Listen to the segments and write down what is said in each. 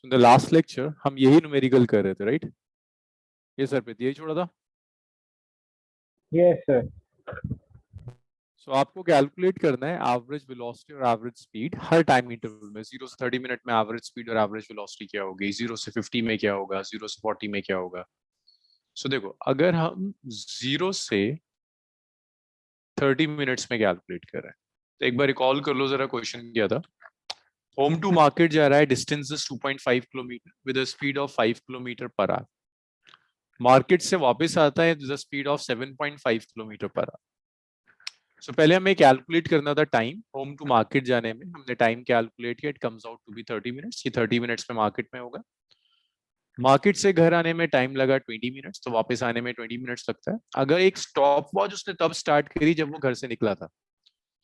In the last lecture हम यही numerical कर रहे थे, राइट? ये सर पे यही छोड़ा था। Yes sir. सो आपको कैलकुलेट करना है एवरेज वेलोसिटी और एवरेज स्पीड हर टाइम इंटरवल में। 0 से 30 मिनट में एवरेज स्पीड और एवरेज वेलोसिटी क्या होगी, 0 से 50 में क्या होगा, 0 से 40 में क्या होगा। सो देखो, अगर हम 0 से 30 मिनट्स में कैलकुलेट कर रहे हैं तो एक बार रिकॉल कर लो जरा, क्वेश्चन क्या था। होम टू मार्केट जा रहा है, distance is 2.5 kilometre with a speed of 5 kilometre per hour. Market से वापस आता है with a speed of 7.5 kilometre per hour. So पहले हमें कैलकुलेट करना था टाइम। होम टू मार्केट जाने में हमने टाइम कैलकुलेट किया, it comes out to be 30 minutes. ये 30 मिनट्स में मार्केट में होगा। मार्केट से घर आने में टाइम लगा 20 मिनट्स, तो वापस आने में 20 मिनट्स लगता है। अगर एक स्टॉप वॉच उसने तब स्टार्ट करी जब वो घर से निकला था,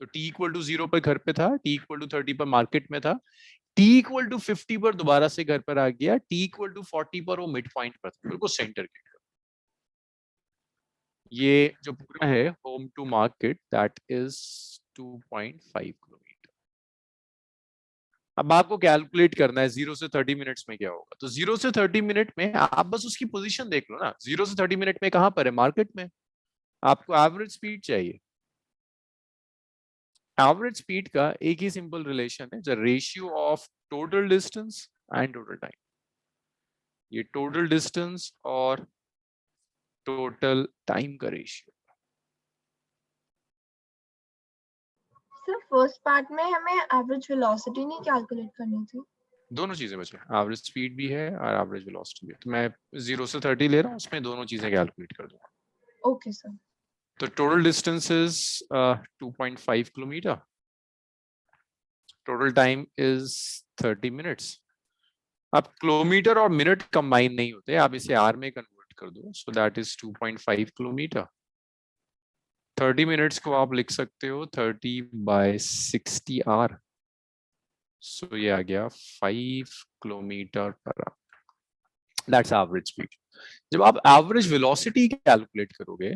तो टी इक्वल टू 0 पर घर पे था, टी इक्वल टू 30 पर मार्केट में था, टी इक्वल टू 50 पर दोबारा से घर पर आ गया, टी इक्वल टू 40 पर वो मिड पॉइंट पर था, बिल्कुल सेंटर के। ये जो पूरा है home to market, that is 2.5 kilometre. अब आपको कैलकुलेट करना है 0 से 30 मिनट्स में क्या होगा। तो 0 से 30 मिनट में आप बस उसकी पोजीशन देख लो ना, 0 से 30 मिनट में कहां पर है, मार्केट में। आपको एवरेज स्पीड चाहिए। एवरेज स्पीड का एक ही सिंपल रिलेशन है, the ratio of total distance and total time. ये टोटल डिस्टेंस और टोटल टाइम का रेशियो। सर फर्स्ट पार्ट में हमें एवरेज वेलोसिटी नहीं कैलकुलेट करनी थी। दोनों चीजें बचे, एवरेज स्पीड भी है और एवरेज वेलोसिटी भी है। तो मैं 0 से 30 ले रहा हूँ, उसमें दोनों चीजें कैलकुलेट कर दूंगा। Okay sir. तो total distance is 2.5 kilometre, total time is 30 minutes. अब किलोमीटर और मिनट कंबाइन नहीं होते, आप इसे आर में कन्वर्ट कर दो। So that is 2.5 kilometre. 30 minutes को आप लिख सकते हो 30/60 आर। सो ये आ गया 5 kilometre per hour. That's average speed. जब आप एवरेज वेलोसिटी कैलकुलेट करोगे,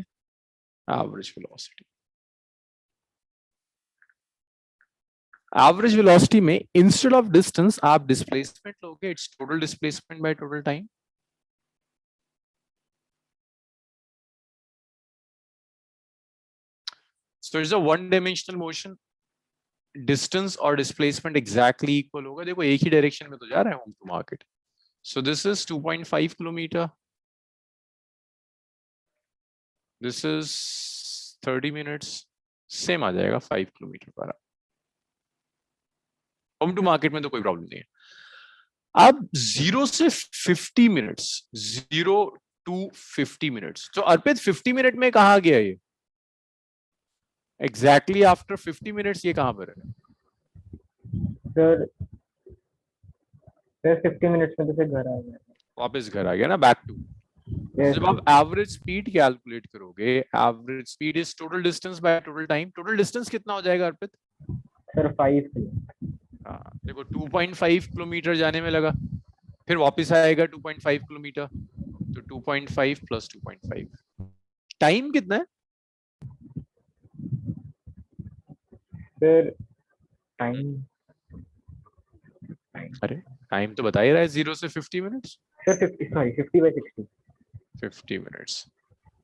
एवरेज वेलोसिटी, एवरेज वेलोसिटी में इंस्टेड ऑफ डिस्टेंस आप डिस्प्लेसमेंट लोगे। It's total displacement by total time. So it's a one dimensional motion, distance और displacement exactly equal होगा। देखो एक ही डायरेक्शन में तो जा रहा है home to market. So this is 2.5 kilometre, this is 30 minutes, same आ जाएगा 5 kilometre per our. Home to market में तो कोई प्रॉब्लम नहीं है। अब 0 से 50 मिनट्स, 0 to 50 मिनट्स, तो अर्पित 50 मिनट में कहा गया ये एग्जैक्टली आफ्टर 50 मिनट्स, ये कहां पर है सर 50 मिनट्स में तो फिर घर आ गया। वापस घर आ गया ना, बैक टू। Yes, जब आप एवरेज स्पीड कैलकुलेट करोगे, average speed is total distance by total time. Total distance कितना हो जाएगा अर्पित? Sir 5 kilometre. हाँ देखो, 2.5 किलोमीटर जाने में लगा, फिर वापस आएगा 2.5 किलोमीटर, तो 2.5 प्लस 2.5। टाइम कितना है? सर टाइम अरे टाइम तो बता ही रहा है, 0 से 50 मिनट्स। सर 50/60। 50 मिनट्स।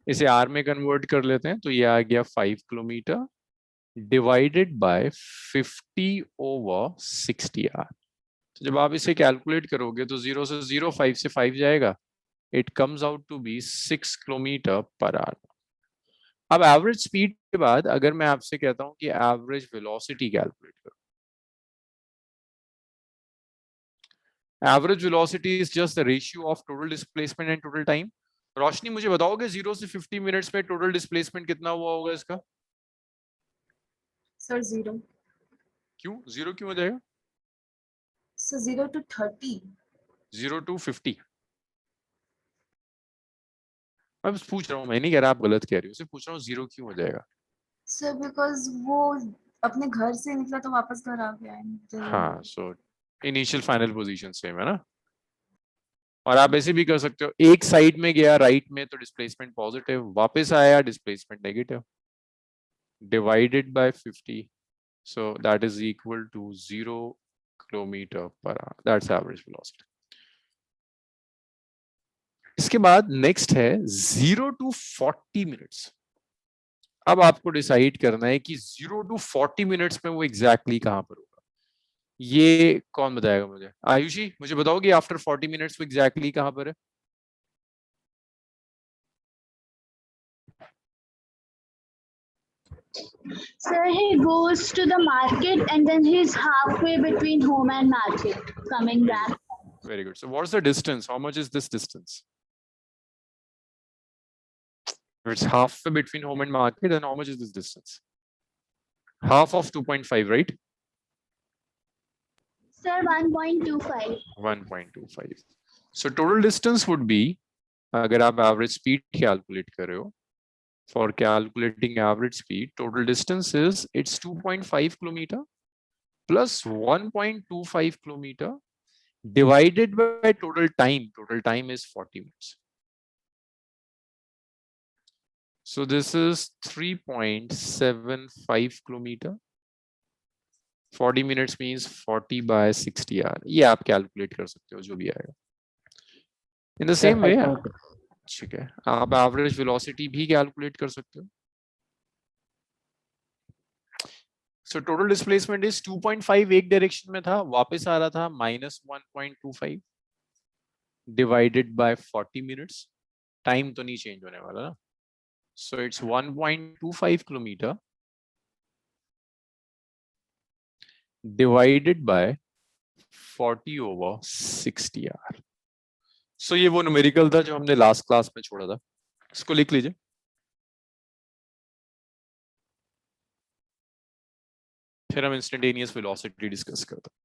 इसे आर में कन्वर्ट कर लेते हैं, तो ये आ गया 5 किलोमीटर डिवाइडेड बाय 50/60 आर। तो जब आप इसे कैलकुलेट करोगे तो 0 से 0, 5 से 5 जाएगा, it comes out to be 6 kilometre per hour. अब एवरेज स्पीड के बाद अगर मैं आपसे कहता हूं कि एवरेज वेलोसिटी कैलकुलेट करो, average velocity is just the ratio of total displacement and total time. Roshni मुझे बताओगे 0 से 50 मिनट्स में टोटल डिस्प्लेसमेंट कितना हुआ होगा इसका? सर 0। क्यों 0 क्यों हो जाएगा? Sir 0 to 30। 0 to 50। मैं बस पूछ रहा हूँ, मैं नहीं कह रहा आप गलत कह रही हो, सिर्फ पूछ रहा हूँ 0 क्यों हो जाएगा? सर बिकॉज वो अपने घर से निकला तो वापस घर आ गया है। हाँ, so initial final position same है ना। और आप ऐसे भी कर सकते हो, एक साइड में गया राइट में तो डिस्प्लेसमेंट पॉजिटिव, वापस आया displacement negative, divided by 50, so that is equal to 0 kilometre per hour. That's average velocity. इसके बाद नेक्स्ट है 0 to 40 मिनट्स। अब आपको डिसाइड करना है कि 0 to 40 मिनट्स में वो एग्जैक्टली कहां पर होगा। ये कौन बताएगा मुझे? आयुषी, मुझे बताओगे आफ्टर 40 मिनट्स वो एग्जैक्टली कहां पर है? Sir, he goes to the market and then he's halfway between home and market coming back. Very good. So what's the distance? How much is this distance? It's halfway between home and market, and how much is this distance? Half of 2.5, right? Sir, 1.25. 1.25. So total distance would be, अगर आप average speed calculate कर रहे हो, for calculating average speed, total distance is it's 2.5 kilometer plus 1.25 kilometer divided by total time. Total time is 40 minutes. So this is 3.75 kilometer. 40 minutes means 40 by 60 hour. ये आप calculate कर सकते हो जो भी आएगा. In the same way, ठीक है, आप average velocity भी calculate कर सकते हो. So total displacement is 2.5 एक direction में था, वापस आ रहा था -1.25 divided by 40 minutes. Time तो नहीं change होने वाला ना. So it's 1.25 kilometer divided by 40 over 60 hour. So ये वो numerical था जो हमने last class में छोड़ा था. इसको लिख लीजिए. फिर हम instantaneous velocity discuss करते हैं.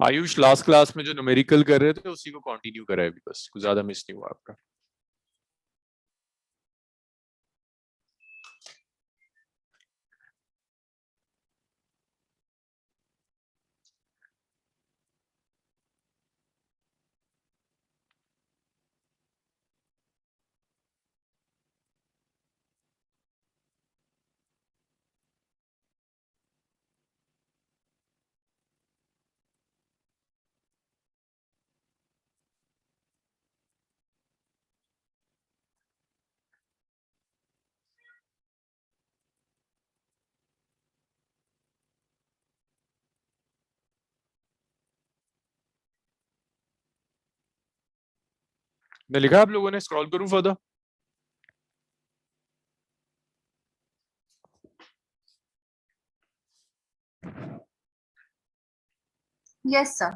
आयुष लास्ट क्लास में जो न्यूमेरिकल कर रहे थे उसी को कंटिन्यू करा है अभी, बस कुछ ज्यादा मिस नहीं हुआ आपका. ने लिखा आप लोगों ने? स्क्रॉल करूं further? Yes, sir.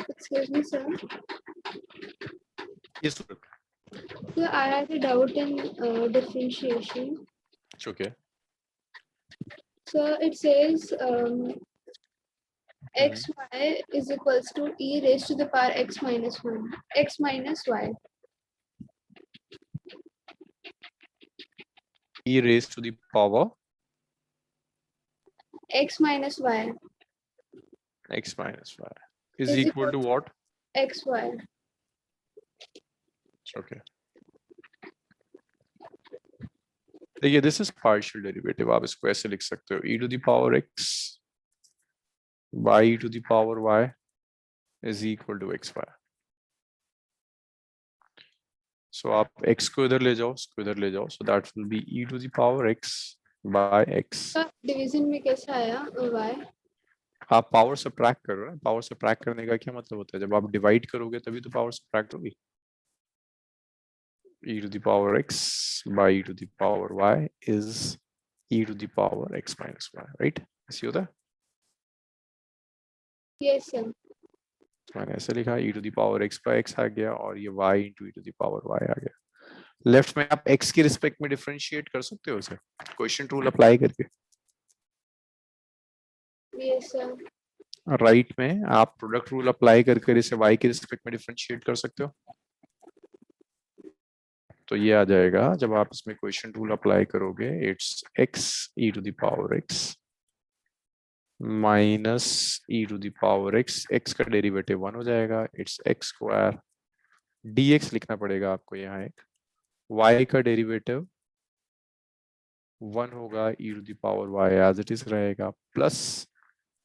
Excuse me, sir. Yes, sir. Sir, I have a doubt in differentiation. It's okay. So it says xy is equals to e raised to the power x minus 1, x minus y. E raised to the power X minus y x minus y is equal to what? xy. Okay. देखिए, this is partial derivative. आप इसको ऐसे लिख सकते हो, e to the power x by e to the power y is equal to xy. So आप x को इधर ले जाओ, इसको इधर ले जाओ, so that will be e to the power x by x. Sir division में कैसे आया y? आप पावर सब्ट्रैक्ट कर रहे हो. पावर सब्ट्रैक्ट करने का क्या मतलब होता है? जब आप डिवाइड करोगे तभी तो पावर सब्ट्रैक्ट होगी. e to the power x by e to the power y is e to the power x minus y, right? ऐसे होता है. Yes sir. मैंने ऐसे लिखा e to the power x by x आ गया और ये y into e to the power y आ गया. लेफ्ट में आप x के रिस्पेक्ट में डिफरेंशिएट कर सकते हो इसे क्वेश्चन रूल अप्लाई करके. Yes sir. राइट में आप प्रोडक्ट रूल अप्लाई करके इसे y के रिस्पेक्ट में डिफरेंशिएट कर सकते हो. तो ये आ जाएगा, जब आप इसमें क्वेश्चन रूल अप्लाई करोगे, it's x e to the power x minus e to the power x का डेरिवेटिव 1 हो जाएगा, इट्स x स्क्वायर dx लिखना पड़ेगा आपको यहाँ एक, y का डेरिवेटिव 1 होगा, e to the power y as it is रहेगा, plus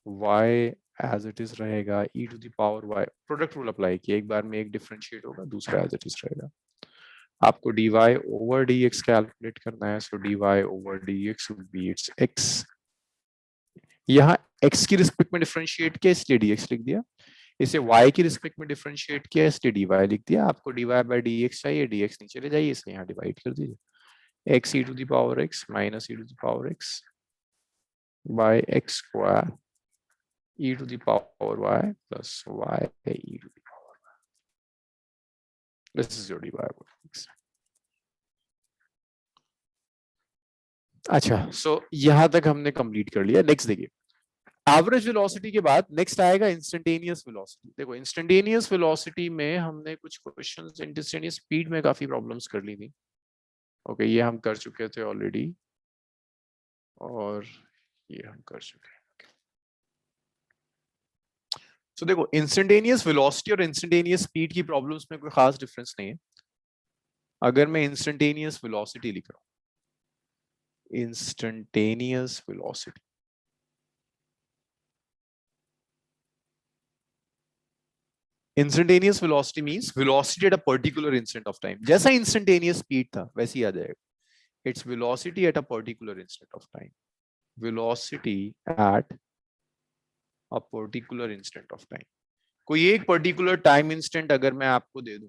y as it is रहेगा, e to the power y, product rule apply किया, एक बार में एक डिफरेंशिएट होगा, दूसरा एज इट इज रहेगा। आपको dy ओवर dx कैलकुलेट करना है, सो dy over dx will be it's x, यहाँ x की रिस्पेक्ट में डिफरेंशिएट किया इसलिए dx लिख दिया, इसे y की रिस्पेक्ट में डिफरेंशिएट किया इसलिए dy लिख दिया। आपको dy बाय dx चाहिए, dx नीचे ले जाइए, इसे यहाँ डिवाइड कर दीजिए, x e to the power x minus e to the power x by x square e to the power y plus y e to the power y, this is your dy by x। अच्छा, सो यहां तक हमने complete कर लिया। Next देखिए, average velocity के बाद next आएगा इंस्टेंटेनियस वेलोसिटी। देखो इंस्टेंटेनियस वेलोसिटी में हमने कुछ क्वेश्चंस इंस्टेंटेनियस स्पीड में काफी प्रॉब्लम्स कर ली थी। ओके, ये हम कर चुके थे ऑलरेडी, और ये हम कर चुके हैं। तो देखो इंस्टेंटेनियस वेलोसिटी और इंस्टेंटेनियस स्पीड की प्रॉब्लम्स में कोई खास डिफरेंस नहीं है। अगर मैं इंस्टेंटेनियस वेलोसिटी लिख रहा हूं, instantaneous velocity, instantaneous velocity means velocity at a particular instant of time. जैसा इंस्टेंटेनियस स्पीड था वैसे ही आ जाएगा, its velocity at a particular instant of time, velocity at a particular instant of time. कोई एक particular time instant अगर मैं आपको दे दूं,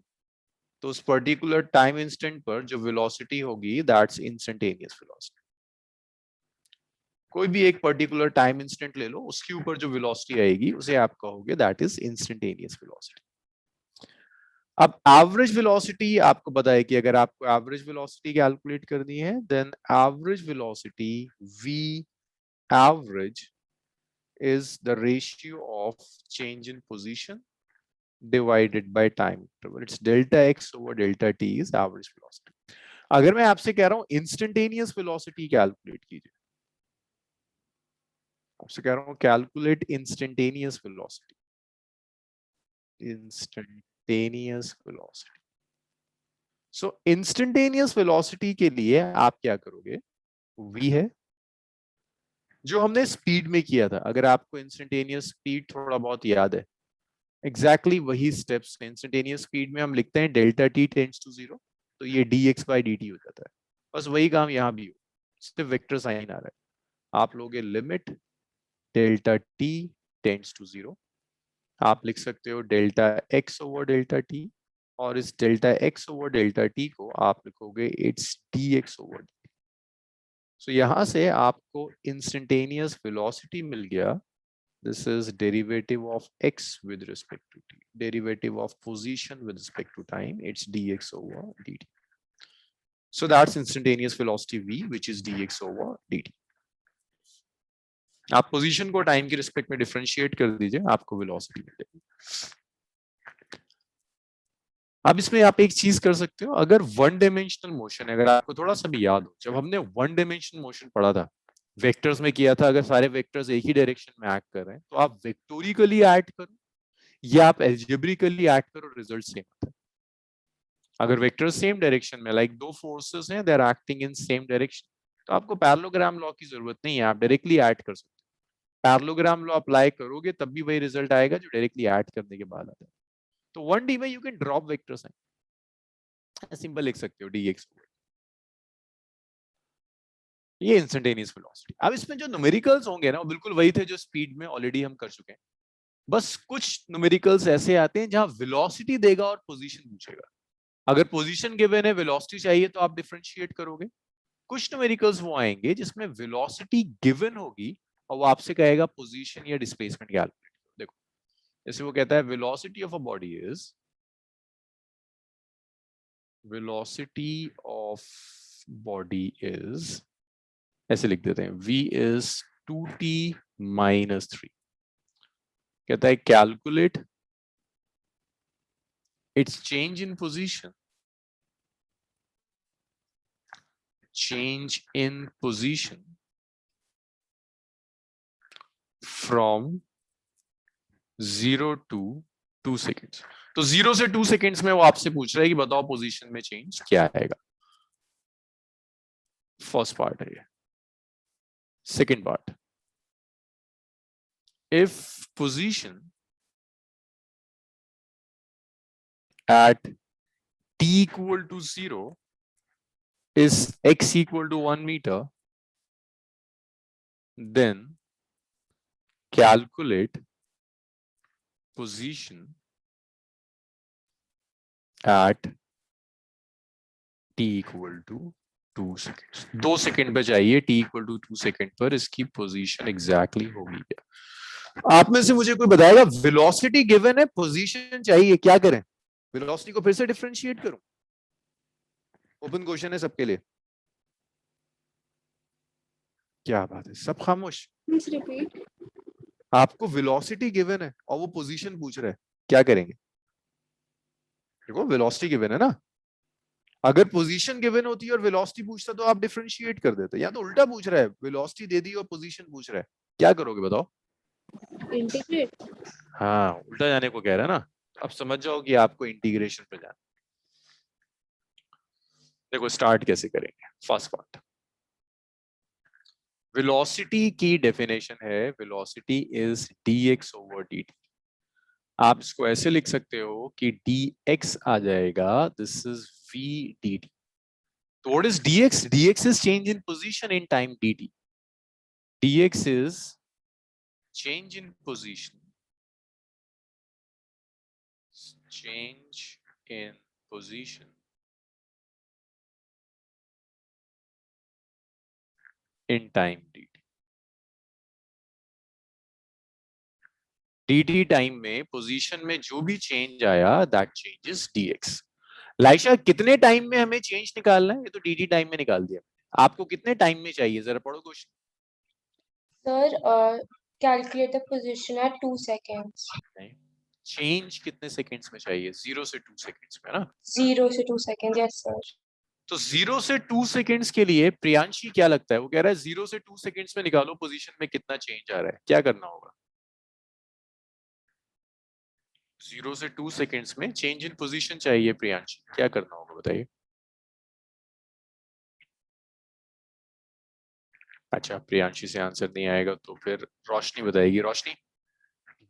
तो उस पर्टिकुलर टाइम इंस्टेंट पर जो वेलोसिटी होगी दैट्स इंस्टेंटेनियस वेलोसिटी। कोई भी एक पर्टिकुलर टाइम इंस्टेंट ले लो, उसके ऊपर जो वेलोसिटी आएगी उसे आप कहोगे दैट इज इंस्टेंटेनियस वेलोसिटी। अब एवरेज वेलोसिटी आपको पता है कि अगर आपको एवरेज वेलोसिटी कैलकुलेट करनी है, then average velocity v average is the ratio of change in position divided by time interval. It's delta x over delta t is average velocity. अगर मैं आपसे कह रहा हूं इंस्टेंटेनियस वेलोसिटी कैलकुलेट कीजिए, आपसे कह रहा हूं calculate instantaneous velocity, instantaneous velocity. So instantaneous velocity के लिए आप क्या करोगे, v है जो हमने स्पीड में किया था। अगर आपको इंस्टेंटेनियस स्पीड थोड़ा बहुत याद है, एग्जैक्टली वही स्टेप्स इंस्टेंटेनियस स्पीड में हम लिखते हैं डेल्टा टी टेंड्स टू 0, तो ये dx बाई dt हो जाता है। बस वही काम यहाँ भी हो, सिर्फ वेक्टर साइन आ रहा है। आप लोगे limit delta T tends to 0, आप लिख सकते हो delta x over delta T, और इस delta x over delta T को आप लिखोगे it's dx over dt। So यहां से आपको इंस्टेंटेनियस वेलोसिटी मिल गया, this is derivative of x with respect to t, derivative of position with respect to time, it's dx over dt. So that's instantaneous velocity v, which is dx over dt. आप position को time के respect में differentiate कर दीजिए, आपको velocity मिल जाएगी। अब इसमें आप एक चीज कर सकते हो, अगर वन डायमेंशनल मोशन, अगर आपको थोड़ा सा भी याद हो, जब हमने वन डायमेंशनल मोशन पढ़ा था, वेक्टर्स में किया था, अगर सारे वेक्टर्स एक ही डायरेक्शन में एक्ट कर रहे हैं तो आप वेक्टोरिकली एक्ट करो या आप एल्जेब्रिकली एक्ट करो, रिजल्ट सेम आता है। अगर वेक्टर्स सेम डायरेक्शन में, लाइक दो फोर्सेस हैं, they are acting in same direction, तो आपको पैरेललोग्राम लॉ की जरूरत नहीं है, आप डायरेक्टली एक्ट कर सकते हो। पैरेललोग्राम लॉ अप्लाई करोगे तब भी वही रिजल्ट आएगा जो डायरेक्टली एक्ट करने के बाद आता है। तो 1D में यू कैन ड्रॉप वेक्टर्स हैं, सिंपल लिख सकते हो dx। ये इंस्टेंटेनियस वेलोसिटी। अब इसमें जो न्यूमेरिकल्स होंगे ना, वो बिल्कुल वही थे जो स्पीड में ऑलरेडी हम कर चुके हैं, बस कुछ न्यूमेरिकल्स ऐसे आते हैं जहां वेलोसिटी देगा और पोजीशन पूछेगा। अगर पोजीशन गिवन है, वेलोसिटी चाहिए, तो आप डिफरेंशिएट करोगे। कुछ न्यूमेरिकल्स वो आएंगे जिसमें वेलोसिटी गिवन होगी और वो आपसे कहेगा पोजीशन या डिस्प्लेसमेंट कैलकुलेट करो। देखो जैसे वो कहता है velocity of a body is, velocity of body is, ऐसे लिख देते हैं, v is 2t minus 3। कहता है calculate its change in position change in position from 0 to 2 seconds. तो 0 से 2 seconds में वो आपसे पूछ रहा है कि बताओ पोजीशन में चेंज क्या आएगा. फर्स्ट पार्ट है ये. Second part, if position at t equal to 0 is x equal to 1 meter, then calculate position at t equal to 2 seconds. 2 second पे चाहिए, t equal to 2 सेकंड पर इसकी पोजीशन एग्जैक्टली होगी क्या. आप में से मुझे कोई बताएगा, वेलोसिटी गिवन है, पोजीशन चाहिए, क्या करें. वेलोसिटी को फिर से डिफरेंशिएट करूं. ओपन क्वेश्चन है सबके लिए. क्या बात है, सब खामोश. Please repeat. आपको वेलोसिटी गिवन है और वो पोजीशन पूछ रहा है, क्या करेंगे. देखो वेलोसिटी गिवन है ना, अगर पोजीशन गिवन होती और वेलोसिटी पूछता तो आप डिफरेंशिएट कर देते. या तो उल्टा पूछ रहा है, वेलोसिटी दे दी और पोजीशन पूछ रहा है, क्या करोगे बताओ. Integrate. हाँ, उल्टा जाने को कह रहा है ना. अब समझ जाओ कि आपको इंटीग्रेशन पे जाना. देखो स्टार्ट कैसे करेंगे. फर्स्ट पार्ट, वेलोसिटी की डेफिनेशन है, velocity is dx over dt. आप इसको ऐसे लिख सकते हो कि dx आ जाएगा, दिस इज v dt. तो what is dx? dx is change in position in time dt. dx is change in position, change in position in time dt. dt time में पोजीशन में जो भी चेंज आया, that changes dx. Laisha, कितने time में हमें change निकालना है? ये तो dt टाइम में निकाल दिया. आपको कितने टाइम में चाहिए, जरा पढ़ो question. Sir, calculate the position at 2 seconds. Change कितने सेकंड्स में चाहिए? 0 से 2 सेकंड्स में ना. 0 to 2 seconds, yes, sir. तो 0 से 2 सेकंड्स के लिए प्रियांशी क्या लगता है? वो कह रहा है 0 से 2 सेकंड्स में निकालो पोजीशन में कितना चेंज आ रहा है. क्या करना होगा? 0 से 2 सेकंड्स में चेंज इन पोजीशन चाहिए प्रियांशी, क्या करना होगा बताइए. अच्छा, प्रियांशी से आंसर नहीं आएगा तो फिर रोशनी बताएगी. रोशनी,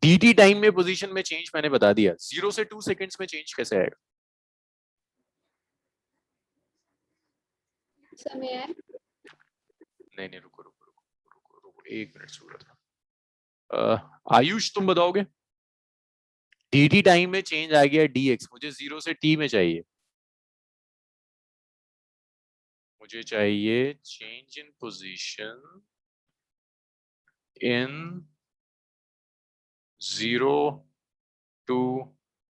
dt टाइम में पोजीशन में चेंज मैंने बता दिया, 0 से 2 सेकंड्स में चेंज कैसे आएगा? समय है. नहीं, रुको, एक मिनट सूरत. आयुष तुम बताओगे. dt टाइम में चेंज आ गया dx, मुझे 0 से t में चाहिए. मुझे चाहिए change in position in 0 to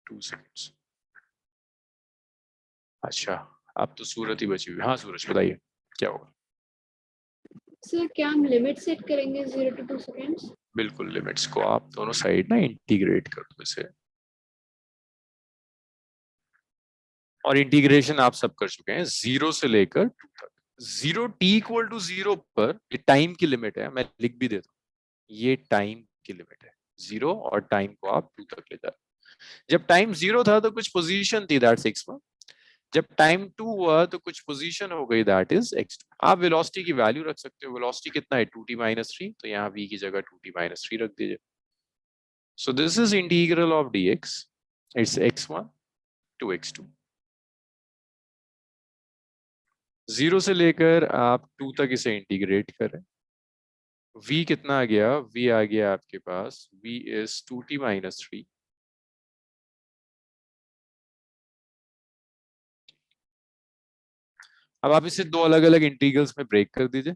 2 seconds. अच्छा, अब तो सूरत ही बची हुई. हाँ सूरज बताइए क्या होगा. सर क्या हम लिमिट सेट करेंगे 0 to 2 seconds? बिल्कुल, लिमिट्स को आप दोनों साइड ना इंटीग्रेट कर दो इसे. और इंटीग्रेशन आप सब कर चुके हैं 0 से लेकर 2 तक. 0 t इक्वल टू 0 पर ये टाइम की लिमिट है, मैं लिख भी देता हूँ, ये टाइम की लिमिट है. 0 और टाइम को आप 2 तक ले जाए. जब टाइम 0 था तो कुछ पोजीशन थी, दैट्स x1. जब टाइम 2 हुआ तो कुछ पोजीशन हो गई, दैट इज x2. आप वेलोसिटी की वैल्यू रख सकते हो. वेलोसिटी कितना है? 2t-3. तो यहाँ v की जगह 2t-3 रख दीजिए. सो this is integral of dx. It's x1 to x2. 0 से लेकर आप 2 तक इसे इंटीग्रेट करें. v कितना आ गया? v आ गया आपके पास, v is 2t-3. अब आप इसे दो अलग अलग इंटीग्रल्स में ब्रेक कर दीजिए.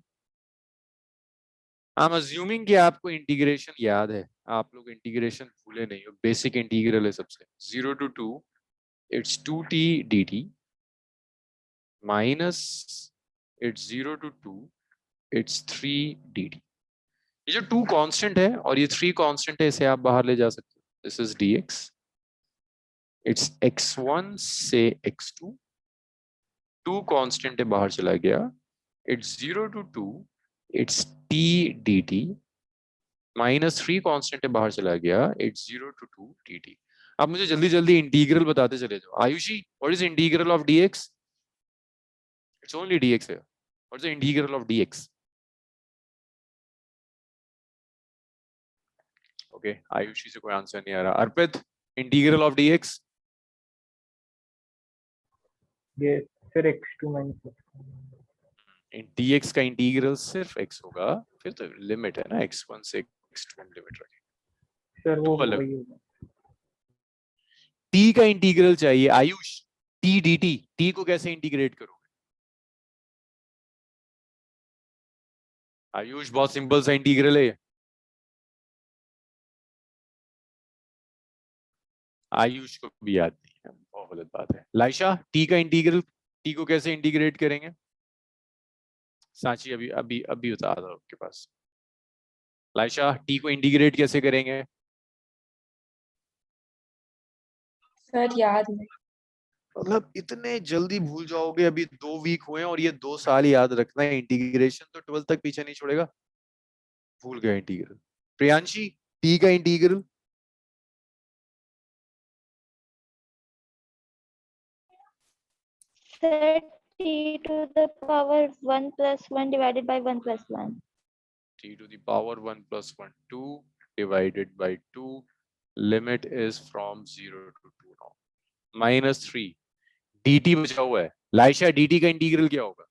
आई एम अज्यूमिंग कि आपको इंटीग्रेशन याद है, आप लोग इंटीग्रेशन भूले नहीं हो. बेसिक इंटीग्रल है सबसे. 0 to 2 it's 2t dt minus it's 0 to 2 it's 3 dt. ये जो 2 कांस्टेंट है और ये 3 कांस्टेंट है, इसे आप बाहर ले जा सकते हो. This is dx. It's x1 से x2. 2 कांस्टेंट है, बाहर चला गया. it's 0 to 2, it's t dt, -3 constant है बाहर चला गया, it's 0 to 2 dt। अब मुझे जल्दी जल्दी इंटीग्रल बताते चले जाओ। Ayushi, what is integral of dx? It's only dx है। What is the integral of dx? Okay, Ayushi से कोई आंसर नहीं आ रहा। अर्पित, इंटीग्रल ऑफ dx? ये फिर x2 minus dx का इंटीग्रल सिर्फ x होगा, फिर तो लिमिट है ना, x1 से x2 हम लिमिट रखें। सर वो अलग। वही होगा। t का इंटीग्रल चाहिए आयुष, t dt, t को कैसे इंटीग्रेट करोगे? आयुष, बहुत सिंपल सा इंटीग्रल है ये। आयुष को भी याद नहीं है, बहुत गलत बात है। लाइशा, टी का इंटीग्रल, टी को कैसे इंटीग्रेट करेंगे? सांची, अभी अभी अभी बता दो आपके पास। लाइशा, टी को इंटीग्रेट कैसे करेंगे? सर याद नहीं। मतलब इतने जल्दी भूल जाओगे? अभी 2 वीक हुए हैं और ये 2 साल याद रखना है। इंटीग्रेशन तो 12 तक पीछे नहीं छोड़ेगा। भूल गए इंटीग्रल। प्रियांशी, टी का integral? Sir, t to the power 1 plus 1 divided by 1 plus 1. t to the power 1 plus 1, 2 divided by 2, limit is from 0 to 2 now, -3 dt बचा हुआ है। लाइशा, dt का इंटीग्रल क्या होगा?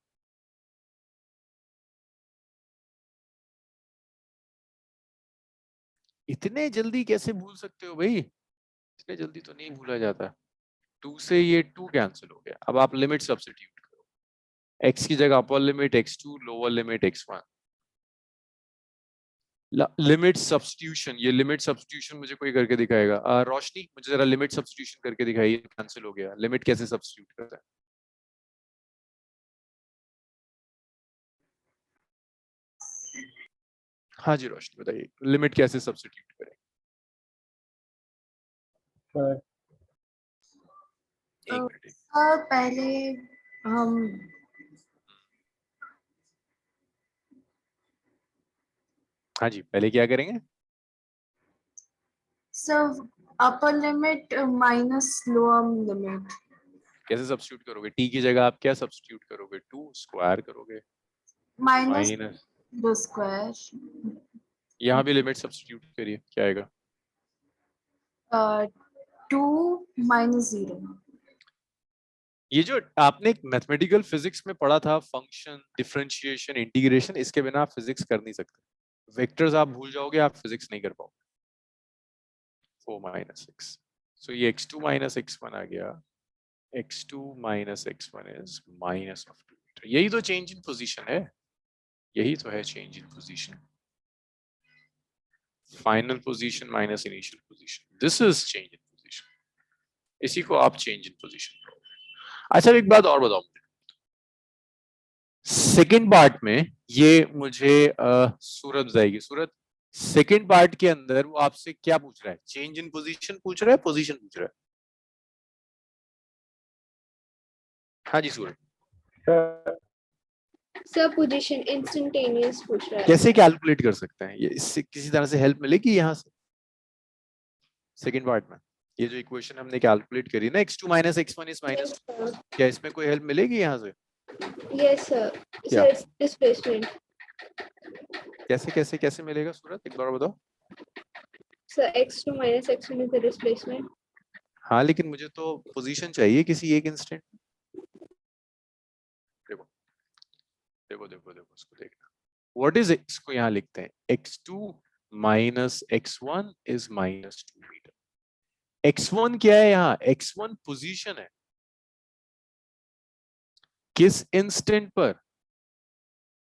इतने जल्दी कैसे भूल सकते हो भाई? इतने जल्दी तो नहीं भूला जाता। 2 से ये 2 कैंसिल हो गया। अब आप लिमिट सब्स्टिट्यूट करो, x की जगह upper limit x2, lower limit x1। Limit substitution, ये लिमिट सब्स्टिट्यूशन मुझे कोई करके दिखाएगा? रोशनी, मुझे जरा लिमिट सब्स्टिट्यूशन करके दिखाइए। कैंसिल हो गया, लिमिट कैसे सब्स्टिट्यूट करते हैं? हाँ जी रोशनी, बताइए लिमिट कैसे सब्स्टिट्यूट करें? सर एक मिनट। सर पहले हम हाँ जी, पहले क्या करेंगे? Sir upper limit minus lower limit. कैसे सब्स्टिट्यूट करोगे? t की जगह आप क्या सब्स्टिट्यूट करोगे? 2 स्क्वायर करोगे, माइनस माइनस, दो स्क्वायर। यहाँ भी लिमिट सब्स्टिट्यूट करिए, क्या आएगा? 2 माइनस 0। ये जो आपने मैथमेटिकल फिजिक्स में पढ़ा था, फंक्शन, डिफरेंशिएशन, इंटीग्रेशन, इसके बिना आप फिजिक्स कर नहीं सकते। वेक्टर्स आप भूल जाओगे, आप फिजिक्स नहीं कर पाओगे। 4 माइनस 6, सो ये x2 माइनस x1 आ गया। x2 minus x1 is minus of 2 metre. यही तो चेंज इन पोजीशन है, यही तो है change in position. Final position minus initial position, this is change in position. इसी को आप चेंज इन पोजीशन करोगे। अच्छा, एक बात और बताओ मुझे, सेकंड पार्ट में ये मुझे सूरत बताएगी। सूरत, सेकंड पार्ट के अंदर वो आपसे क्या पूछ रहा है? चेंज इन पोजीशन पूछ रहा है, पोजीशन पूछ रहा है? हाँ जी सूरत। सर पोजीशन इंस्टेंटेनियस पूछ रहा है। कैसे कैलकुलेट कर सकते हैं ये? इससे किसी तरह से हेल्प मिलेगी यहाँ से? सेकंड पार्ट में ये जो इक्वेशन हमने कैलकुलेट करी ना, x2 minus x1 is minus, क्या इसमें कोई हेल्प मिलेगी यहाँ से? Yes sir. क्या? Sir displacement. कैसे कैसे कैसे मिलेगा सूरत, एक बार बताओ। Sir x2 minus x1 is the displacement. हाँ, लेकिन मुझे तो पोजीशन चाहिए किसी एक इंस्टेंट। देखो देखो देखो देखो, इसको देखना। व्हाट इज, इसको यहाँ लिखते हैं, x2 minus x1 is minus 2 metre. x1 क्या है यहाँ? x1 पोजीशन है। किस इंस्टेंट पर?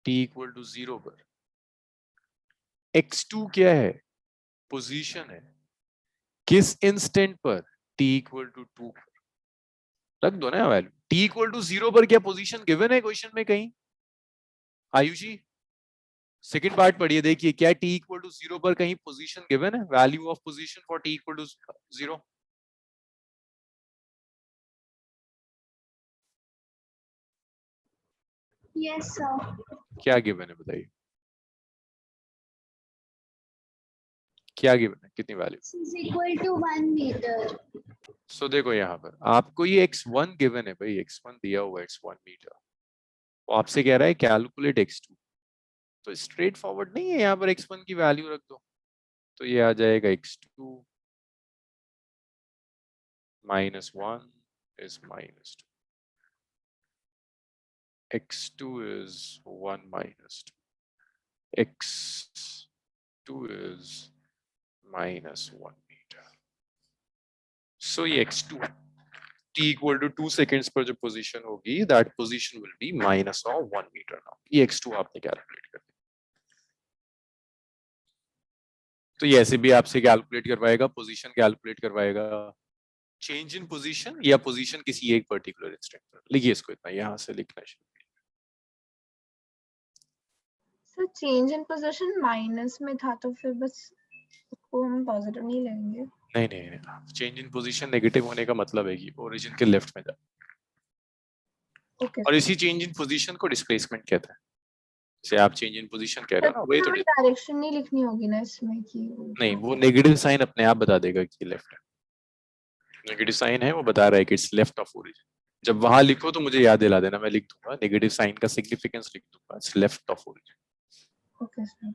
t इक्वल टू 0 पर। x2 क्या है? पोजीशन है। किस इंस्टेंट पर? t इक्वल टू 2 पर। रख दो ना वैल्यू। t इक्वल टू 0 पर क्या पोजीशन गिवन है क्वेश्चन में कहीं? आयुषी, सेकंड पार्ट पढ़िए, देखिए क्या t इक्वल टू 0 पर कहीं पोजीशन गिवन है? Value of position for t equal to 0। Yes, sir. क्या गिवन है बताइए, क्या गिवन है, कितनी value? This is equal to 1 meter. So देखो यहाँ पर आपको ये x1 गिवन है भाई, x1 दिया हुआ है, x1 मीटर, वो आपसे कह रहा है कैलकुलेट x2, तो स्ट्रेट फॉरवर्ड नहीं है, यहाँ पर x1 की वैल्यू रख दो, तो ये आ जाएगा x2 minus 1 is minus 2, x2 is 1 minus 2, x2 is minus 1 meter. So ये x2 t equal to 2 seconds पर जो पोजीशन होगी, that position will be minus of 1 meter now. ये x2 आपने कैलकुलेट कर दिया, तो ये ऐसे भी आपसे कैलकुलेट करवाएगा, पोजीशन कैलकुलेट करवाएगा, चेंज इन पोजीशन या पोजीशन किसी एक पर्टिकुलर इंस्टेंट पर। लिखिए इसको, इतना यहाँ से लिखना शुरू। Sir change in position minus में था तो फिर बस उसको हम पॉजिटिव नहीं लेंगे। नहीं नहीं नहीं, चेंज इन पोजीशन नेगेटिव होने का मतलब है कि ओरिजिन के लेफ्ट में जा, ओके और इसी चेंज इन पोजीशन को डिस्प्लेसमेंट कहते हैं। जैसे आप चेंज इन पोजीशन कह रहे हो ना, वही तो हमें डायरेक्शन नहीं लिखनी होगी ना इसमें कि नहीं, वो नेगेटिव साइन अपने आप बता देगा कि लेफ्ट है, नेगेटिव साइन है वो बता रहा है कि इट्स लेफ्ट ऑफ ओरिजिन। जब वहां लिखो तो मुझे याद दिला देना, मैं लिख दूंगा नेगेटिव साइन का सिग्निफिकेंस लिख दूंगा, it's left of origin. Okay sir.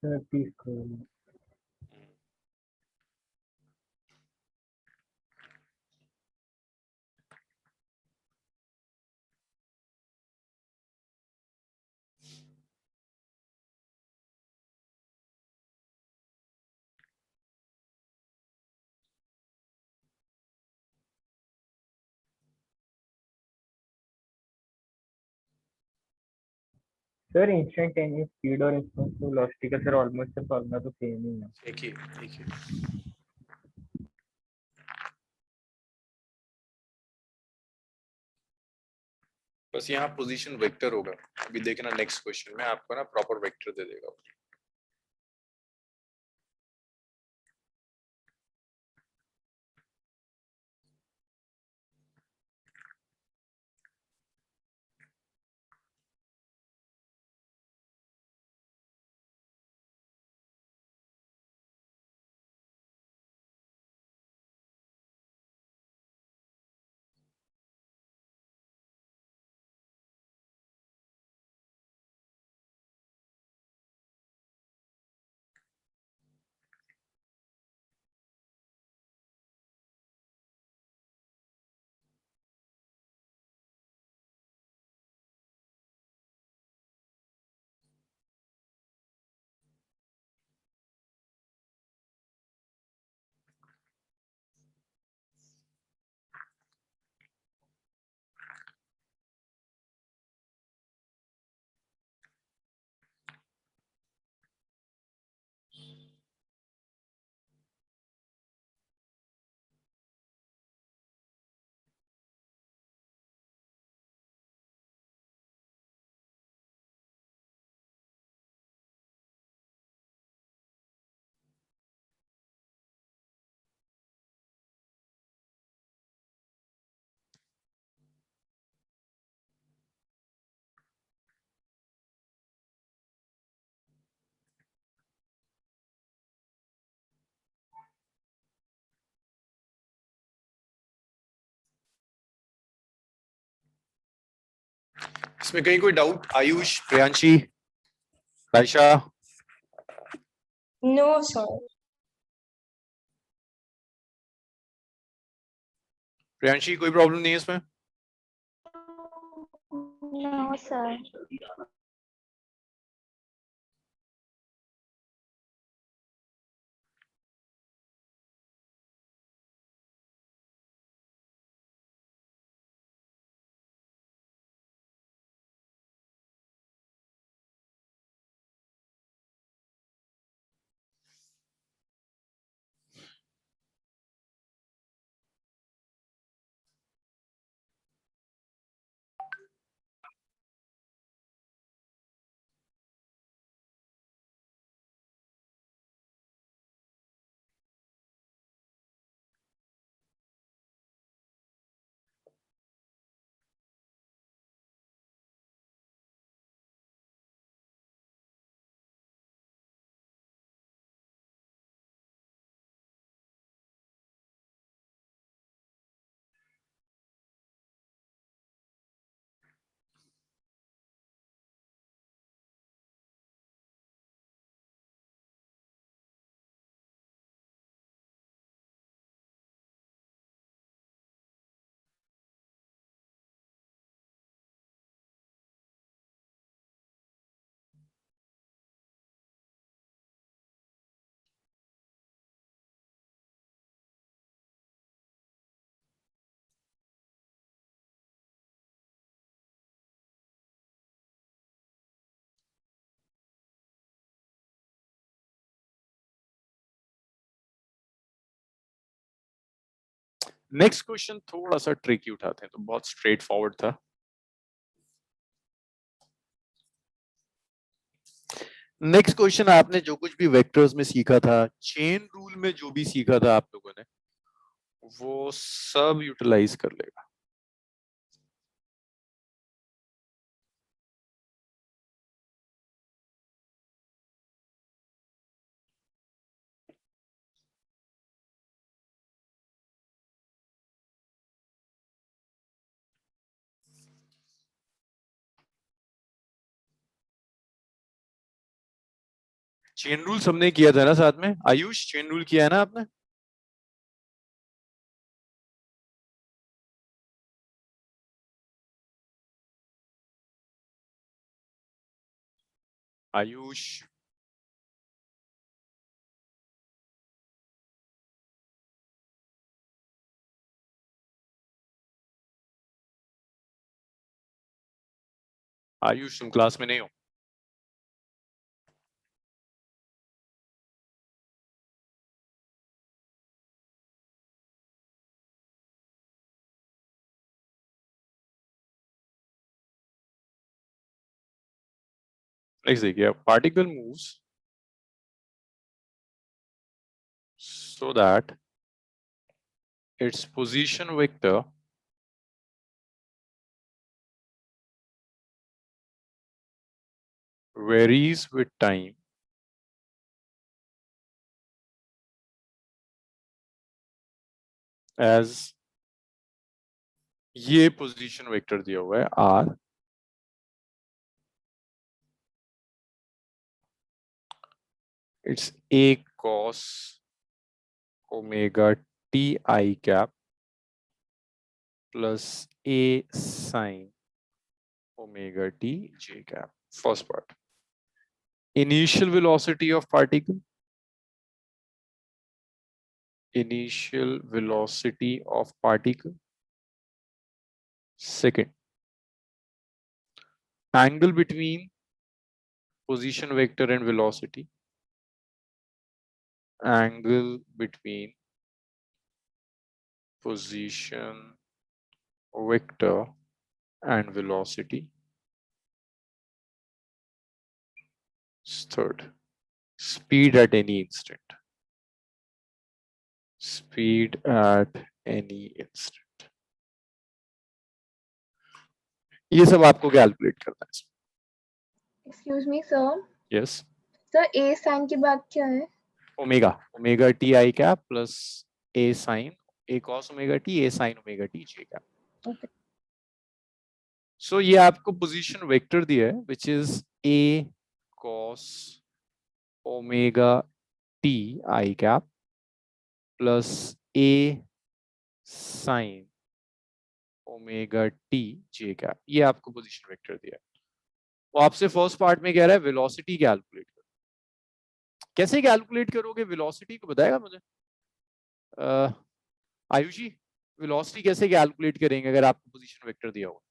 Sir please करो। सर इंस्टेंटेनियस स्पीड और इंस्टेंट वेलोसिटी का सर ऑलमोस्ट सर फॉर्मूला तो सेम ही है। देखिए बस यहाँ पोजीशन वेक्टर होगा, अभी देखना नेक्स्ट क्वेश्चन में आपको ना प्रॉपर वेक्टर दे देगा। इसमें कहीं कोई doubt? Ayush, Priyanshi, Raisha? No, sir. Priyanshi कोई प्रॉब्लम नहीं है इसमें? No, sir. नेक्स्ट क्वेश्चन थोड़ा सा ट्रिकी उठाते हैं, तो बहुत स्ट्रेट फॉरवर्ड था। नेक्स्ट क्वेश्चन, आपने जो कुछ भी वेक्टर्स में सीखा था, चेन रूल में जो भी सीखा था आप लोगों ने, वो सब यूटिलाइज कर लेगा। चेन रूल सबने किया था ना साथ में? आयुष, चेन रूल किया है ना आपने? आयुष, आयुष तुम क्लास में नहीं हो? नेक्स्ट देखिए, particle moves so that its position vector varies with time as ये पोजीशन वेक्टर दिया हुआ है r, it's a cos omega t I cap plus a sin omega t j cap. First part, initial velocity of particle, initial velocity of particle. Second, angle between position vector and velocity, angle between position vector and velocity. Third, speed at any instant, speed at any instant. ये सब आपको calculate करना है। Excuse me sir, yes, sir a sine की बात क्या है? Omega, omega T I cap plus a sine, a cos omega t, a sine omega T J cap. Okay, so ये आपको पोजीशन वेक्टर दिया है which is a cos omega T I cap plus a sine omega T J cap. ये आपको position vector दिया है। वो आपसे फर्स्ट पार्ट में कह रहा है वेलोसिटी कैलकुलेट करो। कैसे कैलकुलेट करोगे वेलोसिटी को बताएगा मुझे आयुषी? वेलोसिटी कैसे कैलकुलेट करेंगे अगर आपको पोजीशन वेक्टर दिया हो?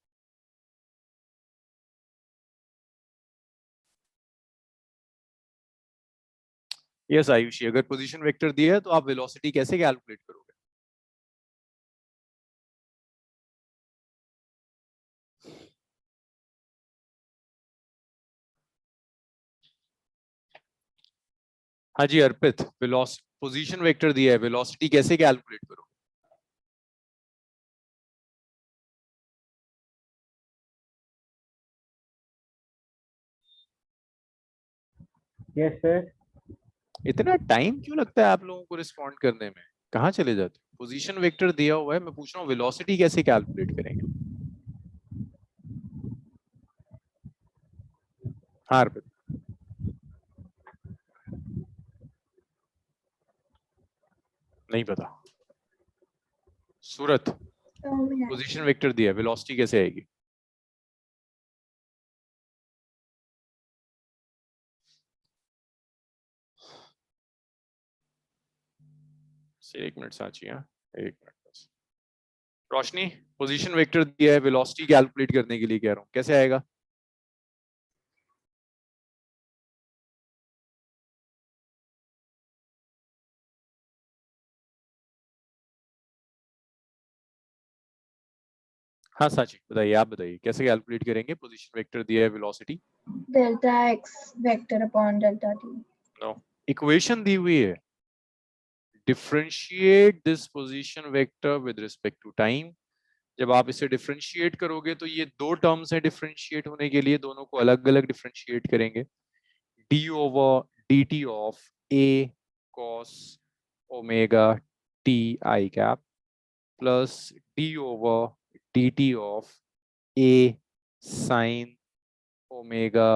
यस आयुषी, अगर पोजीशन वेक्टर दिया है तो आप वेलोसिटी कैसे कैलकुलेट करोगे? हाँ जी अर्पित, वेलोसिटी पोजीशन वेक्टर दिया है, वेलोसिटी कैसे कैलकुलेट करोगे? Yes sir. इतना टाइम क्यों लगता है आप लोगों को रिस्पॉन्ड करने में? कहाँ चले जाते हो? पोजीशन वेक्टर दिया हुआ है, मैं पूछ रहा हूँ वेलोसिटी कैसे कैलकुलेट करेंगे? हाँ अर्पित, नहीं पता। सूरत, पोजीशन वेक्टर दिया है, वेलोसिटी कैसे आएगी? एक मिनट साची, हाँ एक मिनट बस। रोशनी, पोजीशन वेक्टर दिया है, वेलोसिटी कैलकुलेट करने के लिए कह रहा हूँ, कैसे आएगा? हाँ साची बताइए, आप बताइए कैसे कैलकुलेट करेंगे? पोजीशन वेक्टर दिया है, velocity delta x vector upon delta t. No, equation दी हुई है, differentiate this position vector with respect to time. जब आप इसे डिफरेंशिएट करोगे तो ये दो टर्म्स हैं, डिफरेंशिएट होने के लिए दोनों को अलग अलग डिफरेंशिएट करेंगे। D over d t of a cos omega T I cap plus d over d t of a sine omega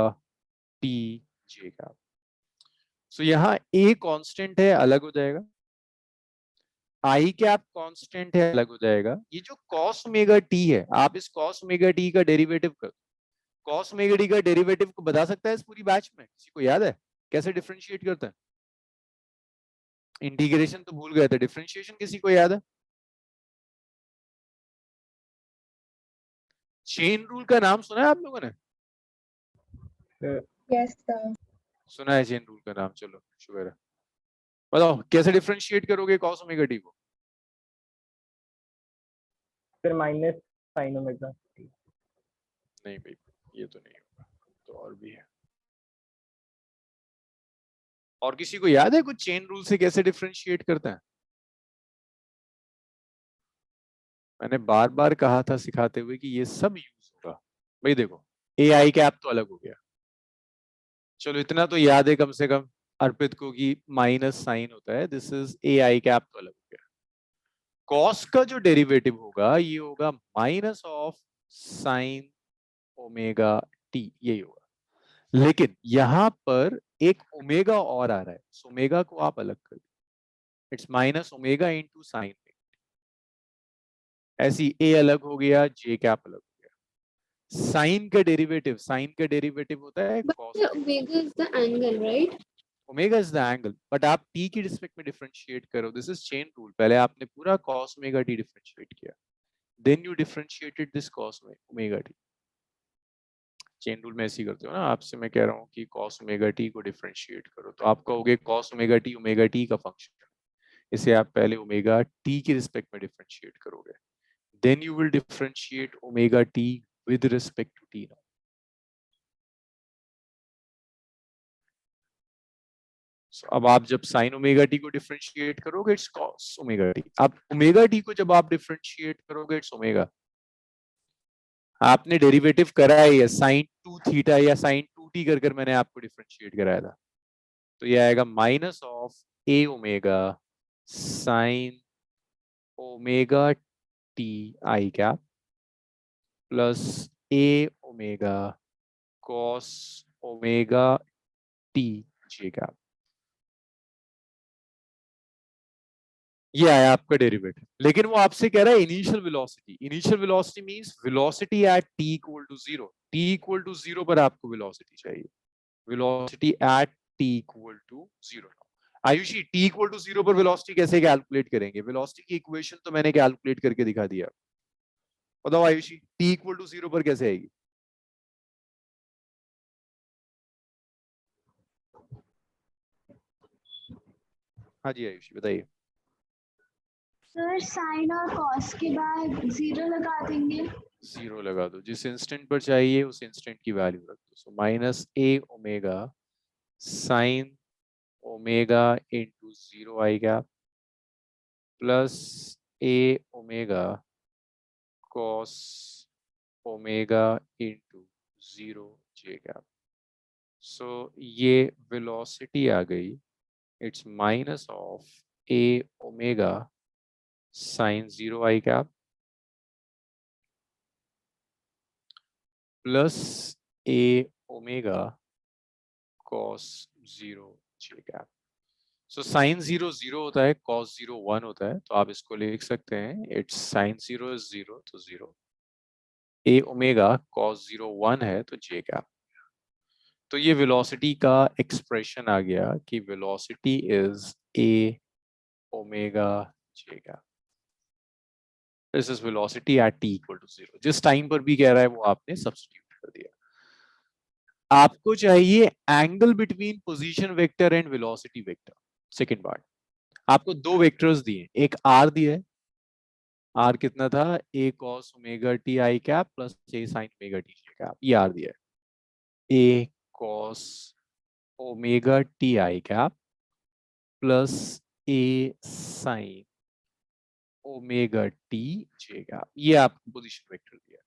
T J cap. So यहाँ ए कांस्टेंट है, अलग हो जाएगा, आई कैप कांस्टेंट है, अलग हो जाएगा। ये जो cos ओमेगा टी है, आप इस cos ओमेगा टी का डेरिवेटिव कर, cos ओमेगा टी का डेरिवेटिव को बता सकता है इस पूरी बैच में? किसी को याद है कैसे डिफरेंशिएट करता है? इंटीग्रेशन तो भूल गए थे, डिफरेंशिएशन किसी को याद है? चेन रूल का नाम सुना है आप लोगों ने? Yes, sir. सुना है चेन रूल का नाम? चलो शुक्र है। बताओ कैसे डिफरेंशिएट करोगे cos ओमेगा टी को? फिर माइनस साइन ओमेगा टी। नहीं भाई, ये तो नहीं होगा, तो और भी है। और किसी को याद है कुछ चेन रूल से कैसे डिफरेंशिएट करते हैं? मैंने बार बार कहा था सिखाते हुए कि ये सब यूज होगा। भाई देखो, ए आई कैप तो अलग हो गया, चलो इतना तो याद है कम से कम अर्पित को कि माइनस साइन होता है, this is a I cap तो अलग हो गया। कॉस का जो डेरिवेटिव होगा ये होगा minus of sine omega T, यही होगा। लेकिन यहां पर एक ओमेगा और आ रहा है, ओमेगा को आप अलग कर दो, it's minus omega into sine. ऐसी ए अलग हो गया, जे कैप अलग हो गया। साइन का डेरिवेटिव होता है But cos the omega is the angle, right? Omega is the angle, but आप टी की रिस्पेक्ट में डिफरेंशिएट करो, दिस इज चेन रूल। पहले आपने पूरा cos ओमेगा टी डिफरेंशिएट किया, then you differentiated this cos omega T. Chain rule में ऐसे करते हो ना, आपसे मैं कह रहा हूँ कि cos ओमेगा टी को डिफरेंशिएट करो, तो आप कहोगे cos ओमेगा टी का फंक्शन, इसे आप पहले ओमेगा टी की रिस्पेक्ट में डिफरेंशिएट करोगे, then you will differentiate omega t with respect to t now. So, अब आप जब sin omega t को डिफरेंशिएट करोगे इट्स cos omega t। अब omega t को जब आप डिफरेंशिएट करोगे इट्स omega। आपने डेरिवेटिव करा है sin 2 थीटा या sin 2t कर मैंने आपको डिफरेंशिएट कराया था, तो ये आएगा minus of a omega sin omega t i cap plus a omega cos omega t j cap. ये आया आपका डेरिवेटिव, लेकिन वो आपसे कह रहा है initial velocity. Initial velocity means velocity at t equal to 0। t equal to 0 पर आपको वेलोसिटी चाहिए, velocity at t equal to 0। Ayushi, t equal to 0 पर वेलोसिटी कैसे कैलकुलेट करेंगे? वेलोसिटी की इक्वेशन तो मैंने कैलकुलेट करके दिखा दिया, बताओ आयुषी t इक्वल टू 0 पर कैसे आएगी? हाँ जी आयुषी बताइए। सर साइन और कॉस के बाद 0 लगा देंगे। 0 लगा दो, जिस इंस्टेंट पर चाहिए उस इंस्टेंट की वैल्यू रख दो। So minus a omega sine omega into 0 i cap plus a omega cos omega into 0 j cap. So ये वेलोसिटी आ गई, it's minus of a omega sine 0 i cap plus a omega cos 0 j cap. So sine 0 0 होता है, cos 0 1 होता है, तो आप इसको लिख सकते हैं इट्स साइन 0 इज 0 तो 0, a ओमेगा cos 0 1 है तो j कैप। तो ये वेलोसिटी का एक्सप्रेशन आ गया कि velocity is a omega j cap. This is velocity at t equal to 0। जिस टाइम पर भी कह रहा है वो आपने सब्स्टिट्यूट कर दिया। आपको चाहिए angle between position vector and velocity vector. Second part, आपको दो वेक्टर्स दिए, एक r दिया है आर कितना था, a cos omega T I cap plus a sine omega T J cap, ये आर दिया है, a cos omega T I cap plus a sine omega T J cap, ये आपको पोजीशन वेक्टर दिया है।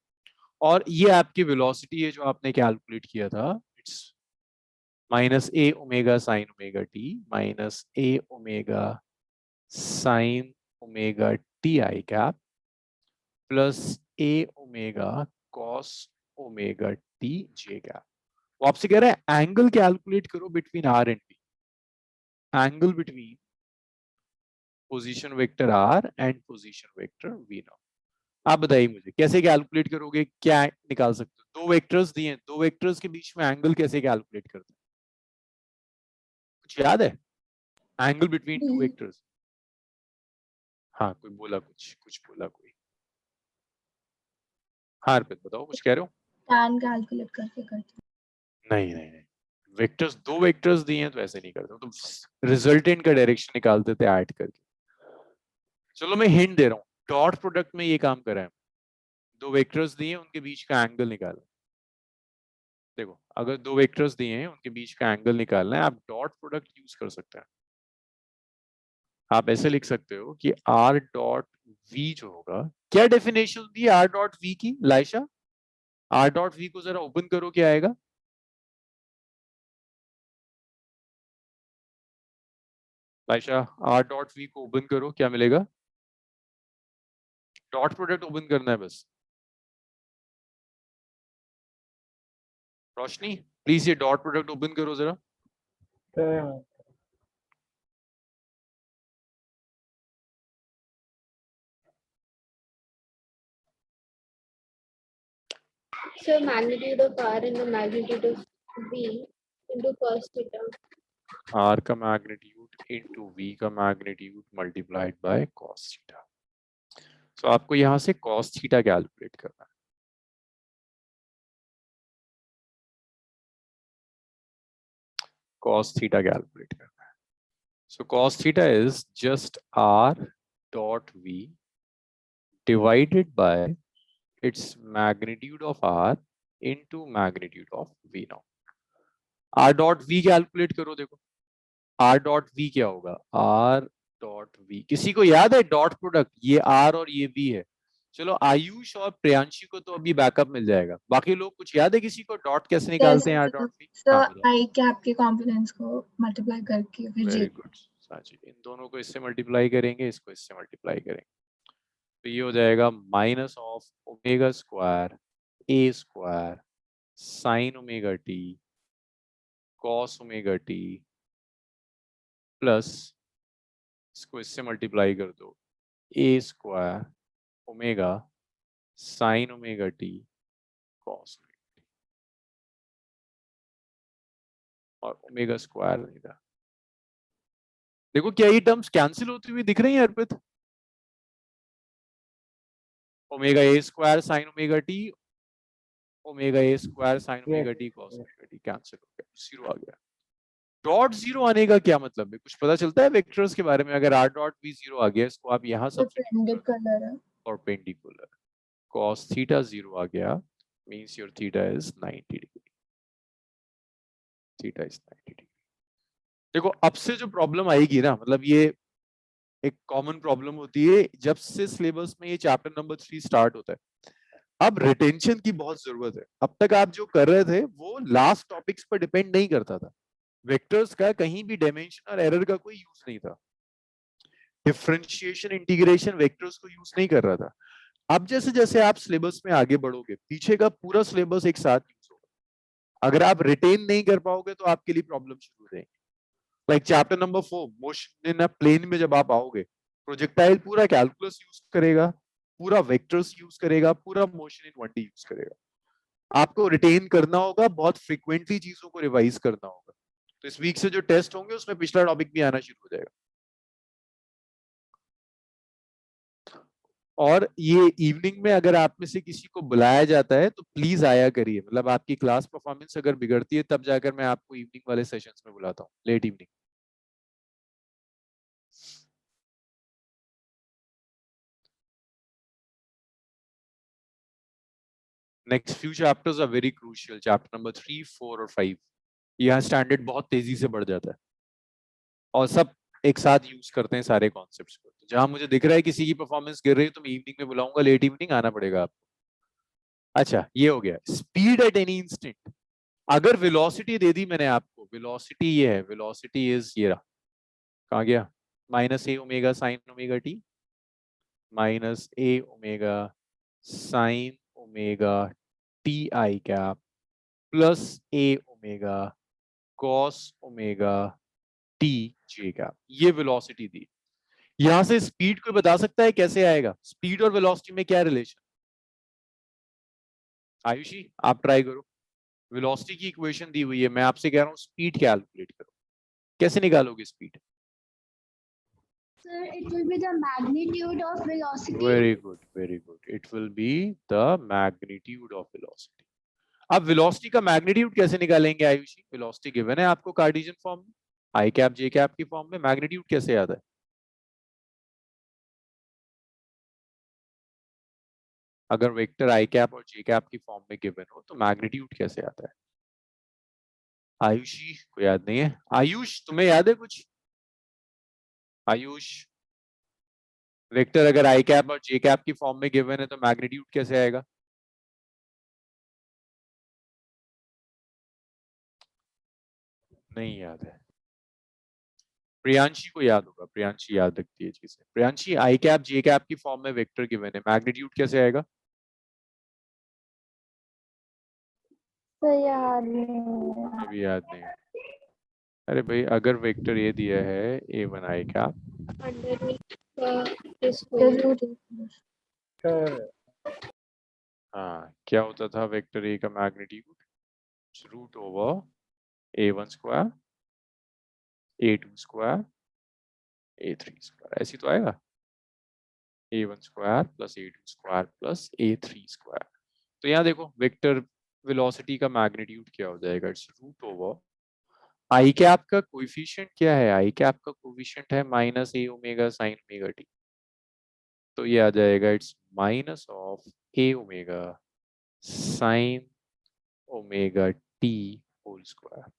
और ये आपकी वेलोसिटी है जो आपने कैलकुलेट किया था, it's minus A omega sine omega T minus A omega sine omega T I cap plus A omega cos omega T J cap. वो आपसे कह रहा है एंगल कैलकुलेट करो between R and V, angle between position vector R and position vector V now. आप बताइए मुझे कैसे कैलकुलेट करोगे, क्या निकाल सकते हो? दो वेक्टर्स दिए हैं, दो वेक्टर्स के बीच में एंगल कैसे कैलकुलेट करते हैं, कुछ याद है? Angle between two vectors. हाँ कोई बोला, कुछ बोला कोई। हाँ अर्पित बताओ, कुछ कह रहे हो? tan कैलकुलेट करके करते नहीं नहीं नहीं, वेक्टर्स, दो वेक्टर्स दिए हैं तो ऐसे नहीं करते, तो रिजल्टेंट का डायरेक्शन निकालते थे ऐड करके। चलो मैं हिंट दे रहा हूँ, डॉट प्रोडक्ट में ये काम करा है, दो वेक्टर्स दिए हैं उनके बीच का एंगल निकालना। देखो अगर दो वेक्टर्स दिए हैं उनके बीच का एंगल निकालना है, आप डॉट प्रोडक्ट यूज कर सकते हैं। आप ऐसे लिख सकते हो कि आर डॉट वी जो होगा, क्या डेफिनेशन दी आर डॉट वी की लाइशा? आर डॉट वी को जरा ओपन करो, क्या आएगा? लाइशा आर डॉट वी को ओपन करो, क्या मिलेगा? डॉट प्रोडक्ट ओपन करना है बस। रोशनी प्लीज ये डॉट प्रोडक्ट ओपन करो जरा। हैं। So magnitude of R and the magnitude of V into cos theta. R का मैग्नीट्यूड इनटू वी का magnitude multiplied by cos theta. तो आपको यहां से कॉस थीटा कैलकुलेट करना है। cos theta कैलकुलेट करना है। So cos theta is just r dot v divided by its magnitude of r into magnitude of v now. r dot v calculate करो, देखो r dot v क्या होगा, r dot v किसी को याद है? डॉट प्रोडक्ट, ये r और ये v है। चलो आयुष और प्रियांशी को तो अभी बैकअप मिल जाएगा, बाकी लोग कुछ याद है किसी को डॉट कैसे निकालते हैं r dot v? सर हाँ बताओ। आई कैप के कंपोनेंट्स को मल्टीप्लाई करके फिर वेरी जे गुड साची, इन दोनों को इससे मल्टीप्लाई करेंगे, इसको इससे मल्टीप्लाई करेंगे, तो ये हो जाएगा minus of omega square a square sine omega t cos omega t plus इसको इससे मल्टीप्लाई कर दो, a square omega sine omega t cos omega t, और ओमेगा स्क्वायर नहीं था। देखो क्या ये टर्म्स कैंसिल होती हुई दिख रही हैं Arpit? Omega a square sine omega t, omega a square sine omega t cos omega t cancel हो गया, जीरो आ गया। डॉट जीरो आने का क्या मतलब है, कुछ पता चलता है वेक्टर्स के बारे में? अगर आर डॉट भी जीरो आ गया, इसको आप यहाँ सब्स्टिट्यूट परपेंडिकुलर है। और पेंडिकुलर, cos थीटा जीरो आ गया, means your theta is 90 degree, theta is 90 degree. देखो अब से जो प्रॉब्लम आएगी ना, मतलब ये एक कॉमन प्रॉब्लम होती है जब से सिलेबस में ये चैप्टर नंबर 3 स्टार्ट होता है। अब रिटेंशन की बहुत जरूरत है। अब तक आप जो कर रहे थे वो लास्ट टॉपिक्स पर डिपेंड नहीं करता था, वेक्टर्स का कहीं भी डायमेंशन और एरर का कोई यूज नहीं था, डिफरेंशिएशन इंटीग्रेशन वेक्टर्स को यूज नहीं कर रहा था। अब जैसे जैसे आप सिलेबस में आगे बढ़ोगे, पीछे का पूरा सिलेबस एक साथ यूज होगा। अगर आप रिटेन नहीं कर पाओगे तो आपके लिए प्रॉब्लम शुरू हो जाएगी। Like chapter number 4 motion in a plane में जब आप आओगे, प्रोजेक्टाइल पूरा कैलकुलस यूज करेगा, पूरा वेक्टर्स यूज करेगा, पूरा मोशन इन 1D यूज करेगा। आपको रिटेन करना होगा, बहुत फ्रीक्वेंटली चीजों को रिवाइज करना होगा। तो इस वीक से जो टेस्ट होंगे उसमें पिछला टॉपिक भी आना शुरू हो जाएगा। और ये इवनिंग में अगर आप में से किसी को बुलाया जाता है तो प्लीज आया करिए, मतलब आपकी क्लास परफॉर्मेंस अगर बिगड़ती है तब जाकर मैं आपको इवनिंग वाले सेशंस में बुलाता हूँ, late evening. Next few chapters are very crucial, chapter number 3, 4 और 5। यहाँ स्टैंडर्ड बहुत तेजी से बढ़ जाता है और सब एक साथ यूज करते हैं सारे कॉन्सेप्ट्स को। तो जहां मुझे दिख रहा है किसी की परफॉर्मेंस गिर रही है तो मैं इवनिंग में बुलाऊंगा, लेट इवनिंग आना पड़ेगा आपको। अच्छा, ये हो गया स्पीड एट एनी इंस्टेंट। अगर वेलोसिटी दे दी मैंने आपको, वेलोसिटी ये है, वेलोसिटी इज ये रहा, कहाँ गया, minus A omega sine omega T, minus A omega sine omega T I cap plus A omega cos omega T J cap, ये वेलोसिटी दी। यहां से स्पीड कोई बता सकता है कैसे आएगा? स्पीड और वेलोसिटी में क्या रिलेशन? आयुषी आप ट्राई करो, वेलोसिटी की इक्वेशन दी हुई है, मैं आपसे कह रहा हूं स्पीड कैलकुलेट करो, कैसे निकालोगे speed? Sir, it will be the magnitude of velocity. Very good, very good, it will be the magnitude of velocity. अब वेलोसिटी का मैग्नीट्यूड कैसे निकालेंगे आयुषी? वेलोसिटी गिवन है आपको कार्टेशियन फॉर्म में, आई कैप जे कैप की फॉर्म में, मैग्नीट्यूड कैसे आता है? अगर वेक्टर आई कैप और जे कैप की फॉर्म में गिवन हो तो मैग्नीट्यूड कैसे आता है? आयुषी को याद नहीं है? आयुष तुम्हें याद है कुछ? आयुष, वेक्टर अगर आई कैप और जे कैप की फॉर्म में गिवन है तो मैग्नीट्यूड कैसे आएगा? नहीं याद है। प्रियांशी को याद होगा, प्रियांशी याद रखती है चीजें। प्रियांशी, आई कैप जे कैप की फॉर्म में वेक्टर गिवन है, मैग्नीट्यूड कैसे आएगा? तो याद नहीं है। अभी याद नहीं है। अरे भाई, अगर वेक्टर ये दिया है A1 I cap, underneath square. Sir हाँ क्या होता था वेक्टर ए का magnitude? Root over A1 square, A2 square, A3 square, ऐसी तो आएगा, A1 square plus A2 square plus A3 square. तो यहाँ देखो वेक्टर वेलोसिटी का मैग्नीट्यूड क्या हो जाएगा? It's root over I cap का कोएफिशिएंट क्या है? आई कैप का कोएफिशिएंट है minus A omega sine omega T, तो ये आ जाएगा it's minus of A omega sine omega T whole square.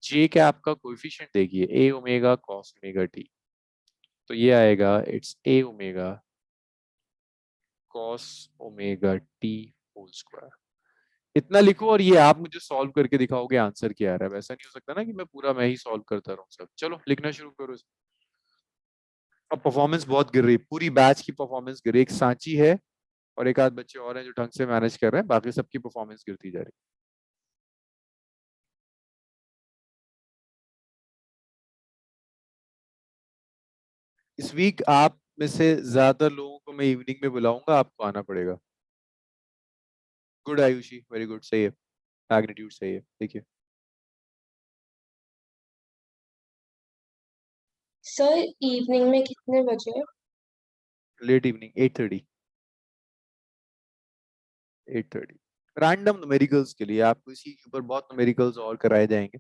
J cap का कोएफिशिएंट देखिए, A omega cos omega T, तो ये आएगा it's A omega cos omega T whole square. इतना लिखो और ये आप मुझे सॉल्व करके दिखाओगे आंसर क्या आ रहा है। वैसा नहीं हो सकता ना कि मैं पूरा मैं ही सॉल्व करता रहूं सब। चलो लिखना शुरू करो। अब परफॉर्मेंस बहुत गिर रही है, पूरी बैच की परफॉर्मेंस गिर रही है। एक सांची है और एक आध बच्चे और हैं जो ढंग से मैनेज कर रहे हैं, बाकी सबकी परफॉर्मेंस गिरती जा रही है। इस वीक आप में से ज्यादा लोगों को मैं इवनिंग में बुलाऊंगा, आपको आना पड़ेगा। गुड आयुषी, वेरी गुड, सही है, मैग्नीट्यूड सही है। देखिए सर इवनिंग में कितने बजे? लेट इवनिंग 8:30, 8:30 रैंडम न्यूमेरिकल्स के लिए। आपको इसी के ऊपर बहुत न्यूमेरिकल्स और कराए जाएंगे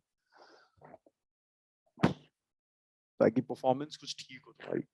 ताकि परफॉर्मेंस कुछ ठीक हो तुम्हारी।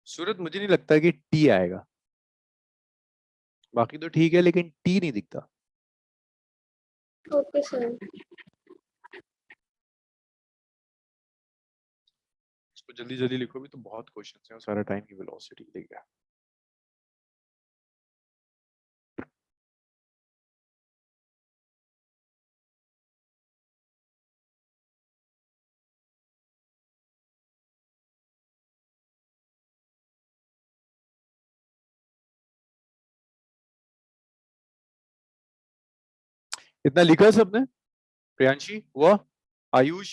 सूरत, मुझे नहीं लगता कि टी आएगा, बाकी तो ठीक है लेकिन टी नहीं दिखता। Okay, sir. इसको जल्दी जल्दी लिखो भी तो बहुत क्वेश्चंस हैं और सारा टाइम की वेलोसिटी ले गया। इतना लिखा सबने? प्रियांशी हुआ? Ayush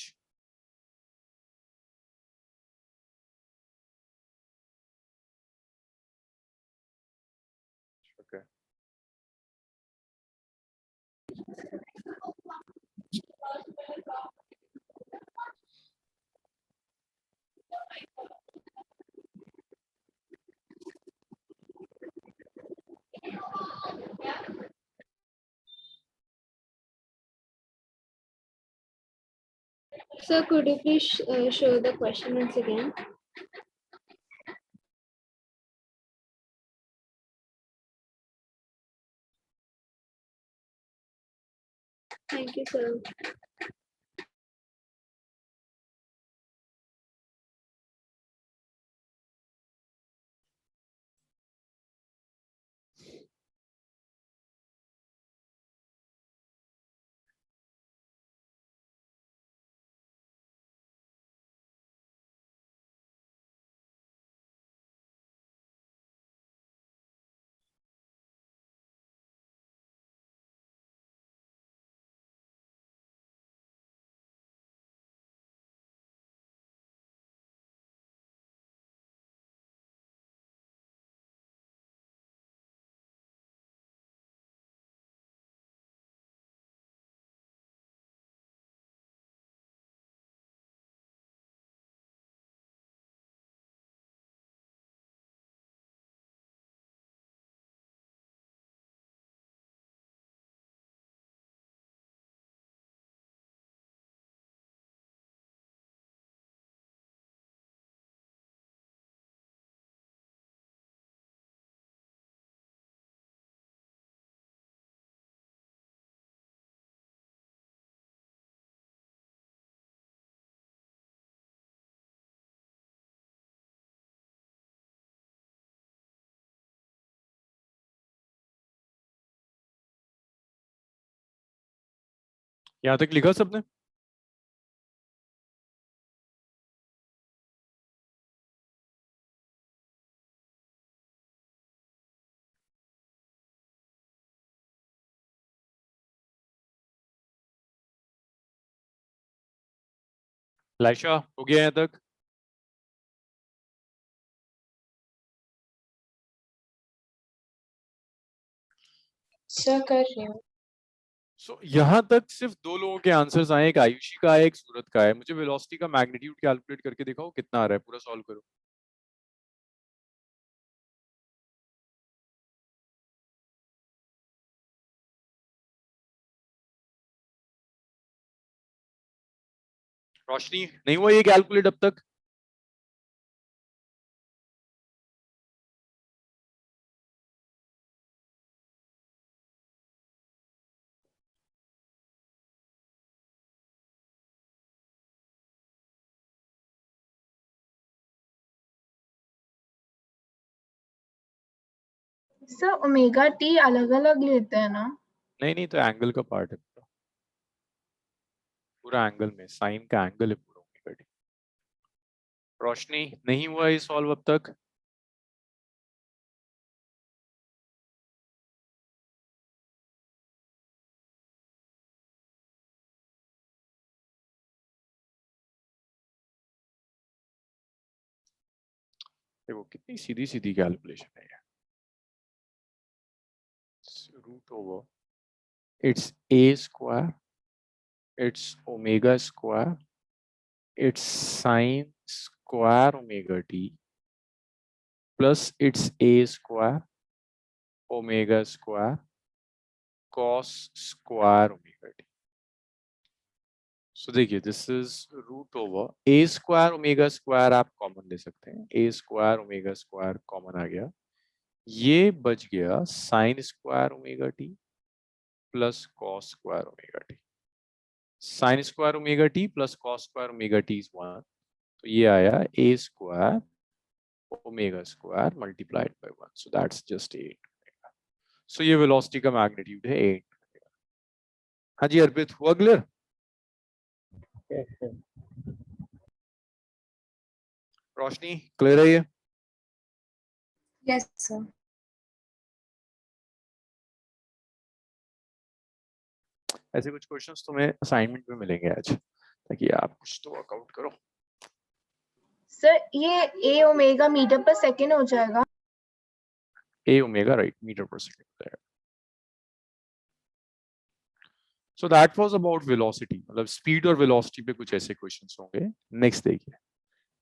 Okay. Sir, could you please show the question once again? Thank you, sir. यहाँ तक लिखा सबने? लाइशा, हो गया यहाँ तक? सर कर रही हूँ। यहाँ तक सिर्फ 2 लोगों के आंसर्स आए, एक आयुषी का है, एक सूरत का है। मुझे वेलोसिटी का मैग्नीट्यूड कैलकुलेट करके दिखाओ कितना आ रहा है, पूरा सॉल्व करो। रोशनी, नहीं हुआ ये कैलकुलेट अब तक? सर ओमेगा टी अलग अलग लेते हैं ना? नहीं, तो एंगल का पार्ट है पूरा एंगल में, साइन का एंगल है पूरा ओमेगा टी। रोशनी, नहीं हुआ ये सॉल्व अब तक? देखो कितनी सीधी सीधी कैलकुलेशन है ये। Root over it's a square, it's omega square, it's sine square omega t plus it's a square omega square cos square omega t. So देखिए this is root over a square omega square, आप common ले सकते हैं, a square omega square common आ गया, ये बच गया sine square omega t plus cos square omega t. Sine square omega t plus cos square omega T is 1, तो ये आया a square omega square multiplied by 1, so that's just 8। सो ये वेलोसिटी का मैग्नीट्यूड है 8। हाँ जी अर्पित, हुआ क्लियर? Yes, sir. रोशनी, clear है ये? Yes sir. ऐसे कुछ क्वेश्चंस तुम्हें असाइनमेंट में मिलेंगे आज, ताकि आप कुछ तो वर्कआउट करो। सर ये ए ओमेगा मीटर पर सेकेंड हो जाएगा? a omega, right, meter per second there. So that was about velocity, मतलब speed और velocity पे कुछ ऐसे questions होंगे. Next देखिए,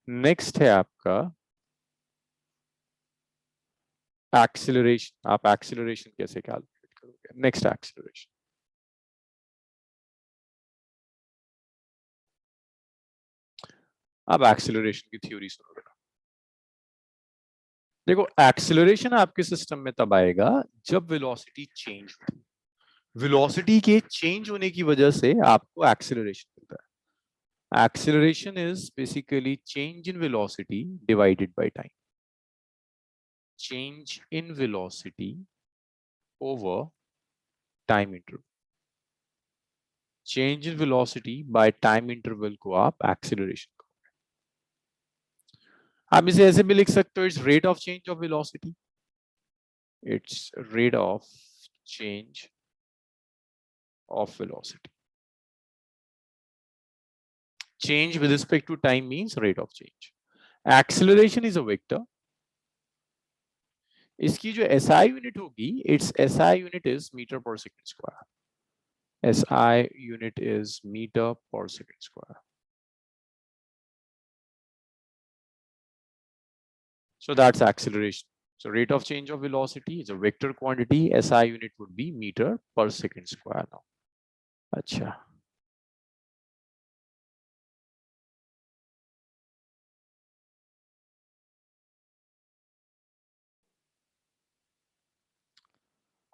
next है आपका acceleration. आप acceleration कैसे calculate करोगे? Next acceleration. अब acceleration की theory सुनो बेटा. देखो acceleration आपके सिस्टम में तब आएगा जब velocity change होती है. वेलोसिटी के चेंज होने की वजह से आपको एक्सेलरेशन मिलता है. Acceleration is basically change in velocity divided by time. Change in velocity over time interval. Change in velocity by time interval को आप एक्सेलरेशन कहोगे. आप इसे ऐसे भी लिख सकते हो, it's rate of change of velocity. It's rate of change of velocity. Change with respect to time means rate of change. Acceleration is a vector. इसकी जो SI unit होगी, its SI unit is meter per second square. SI unit is meter per second square. So that's acceleration. So rate of change of velocity is a vector quantity. SI unit would be meter per second square now. अच्छा,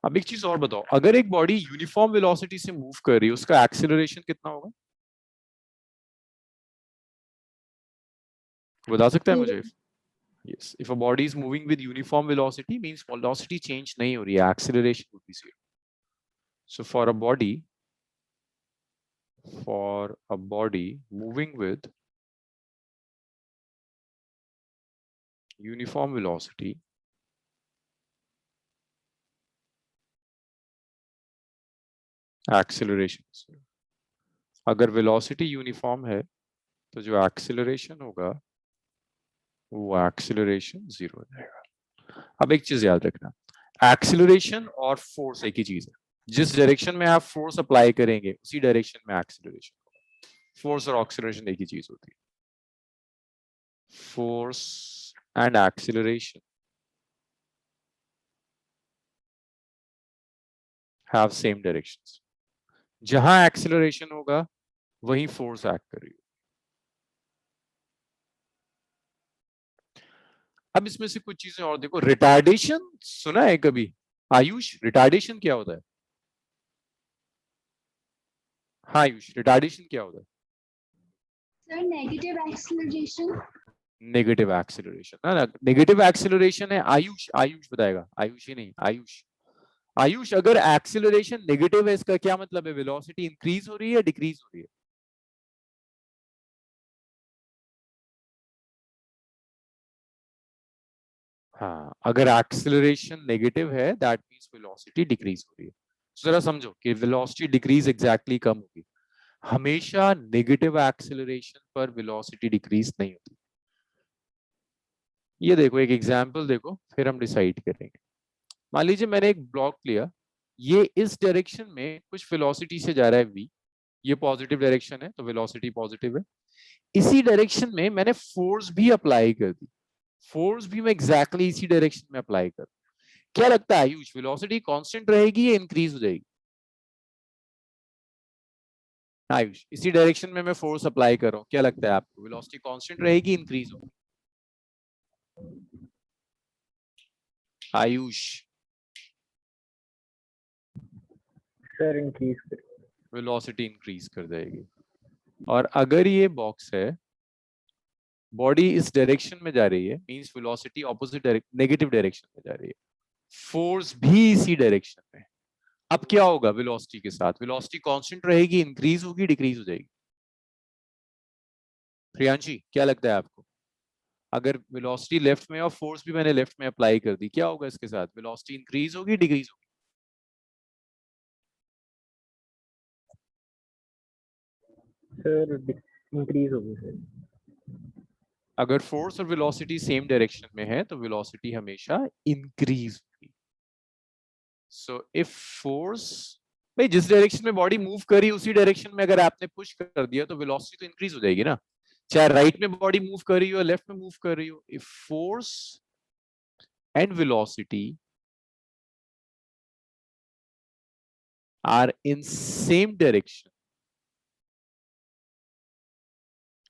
अब एक चीज और बताओ, अगर एक body uniform velocity से move कर रही है, उसका एक्सेलरेशन कितना होगा? बता सकते हैं मुझे? Yes, if a body is moving with uniform velocity means velocity change नहीं हो रही है, acceleration would be zero. So for a body moving with uniform velocity, acceleration is zero. अगर velocity uniform है तो जो acceleration होगा वो acceleration zero हो जाएगा. अब एक चीज याद रखना, acceleration और force एक ही चीज है. जिस डायरेक्शन में आप फोर्स अप्लाई करेंगे उसी डायरेक्शन में एक्सेलरेशन होगा. फोर्स और एक्सेलरेशन एक ही चीज होती है. Force and acceleration have same directions. जहां एक्सेलरेशन होगा वहीं फोर्स एक्ट करेगी. अब इसमें से कुछ चीजें और देखो. रिटार्डेशन सुना है कभी आयुष? रिटार्डेशन क्या होता है? हाँ आयुष, रिटार्डेशन क्या होता है? Sir negative acceleration. Negative acceleration ना, नेगेटिव एक्सेलरेशन है. आयुष बताएगा. आयुष ही नहीं, आयुष अगर एक्सेलरेशन नेगेटिव है इसका क्या मतलब है? वेलोसिटी इंक्रीज हो रही है, डिक्रीज हो रही है? हाँ, अगर एक्सेलरेशन नेगेटिव है दैट मींस वेलोसिटी डिक्रीज हो रही है. जरा समझो कि वेलोसिटी डिक्रीज एग्जैक्टली कम होगी. हमेशा नेगेटिव एक्सेलरेशन पर वेलोसिटी डिक्रीज नहीं होती. ये देखो एक एग्जांपल देखो, फिर हम डिसाइड करेंगे. मान लीजिए मैंने एक ब्लॉक लिया, ये इस डायरेक्शन में कुछ वेलोसिटी से जा रहा है v. ये पॉजिटिव डायरेक्शन है तो वेलोसिटी पॉजिटिव है. इसी डायरेक्शन में मैंने फोर्स भी अप्लाई कर दी. फोर्स भी मैं एग्जैक्टली इसी डायरेक्शन में अप्लाई कर. क्या लगता है आयुष, वेलोसिटी कांस्टेंट रहेगी या इंक्रीज हो जाएगी? आयुष, इसी डायरेक्शन में मैं फोर्स अप्लाई कर रहा हूं, क्या लगता है आपको, वेलोसिटी कांस्टेंट रहेगी, इंक्रीज होगी? आयुष सर इंक्रीज कर. वेलोसिटी इंक्रीज कर जाएगी. और अगर ये बॉक्स है, बॉडी इस डायरेक्शन में जा रही है means velocity opposite negative direction में जा रही है, फोर्स भी इसी डायरेक्शन में. अब क्या होगा वेलोसिटी के साथ? वेलोसिटी कांस्टेंट रहेगी, इंक्रीज होगी, डिक्रीज हो जाएगी? प्रियांशी क्या लगता है आपको? अगर वेलोसिटी लेफ्ट में और फोर्स भी मैंने लेफ्ट में अप्लाई कर दी, क्या होगा इसके साथ? वेलोसिटी इंक्रीज होगी, डिक्रीज होगी? सर इंक्रीज होगी सर. अगर फोर्स और वेलोसिटी सेम डायरेक्शन में है तो वेलोसिटी हमेशा इंक्रीज होगी. सो इफ फोर्स, भाई जिस डायरेक्शन में बॉडी मूव कर रही है उसी डायरेक्शन में अगर आपने पुश कर दिया तो वेलोसिटी तो इंक्रीज हो जाएगी ना, चाहे राइट में बॉडी मूव कर रही हो लेफ्ट में मूव कर रही हो। If force and velocity are in same direction,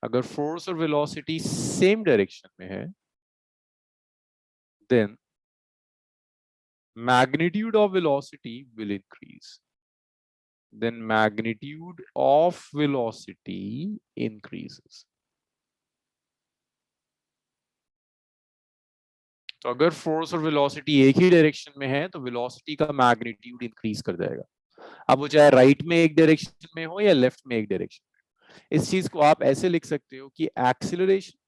अगर फोर्स और वेलोसिटी सेम डायरेक्शन में है, then magnitude of velocity will increase. Then magnitude of velocity increases. तो अगर फोर्स और वेलोसिटी एक ही डायरेक्शन में है तो वेलोसिटी का मैग्नीट्यूड इंक्रीज कर जाएगा, अब वो चाहे राइट में एक डायरेक्शन में हो या लेफ्ट में एक डायरेक्शन में। इस चीज को आप ऐसे लिख सकते हो कि एक्सीलरेशन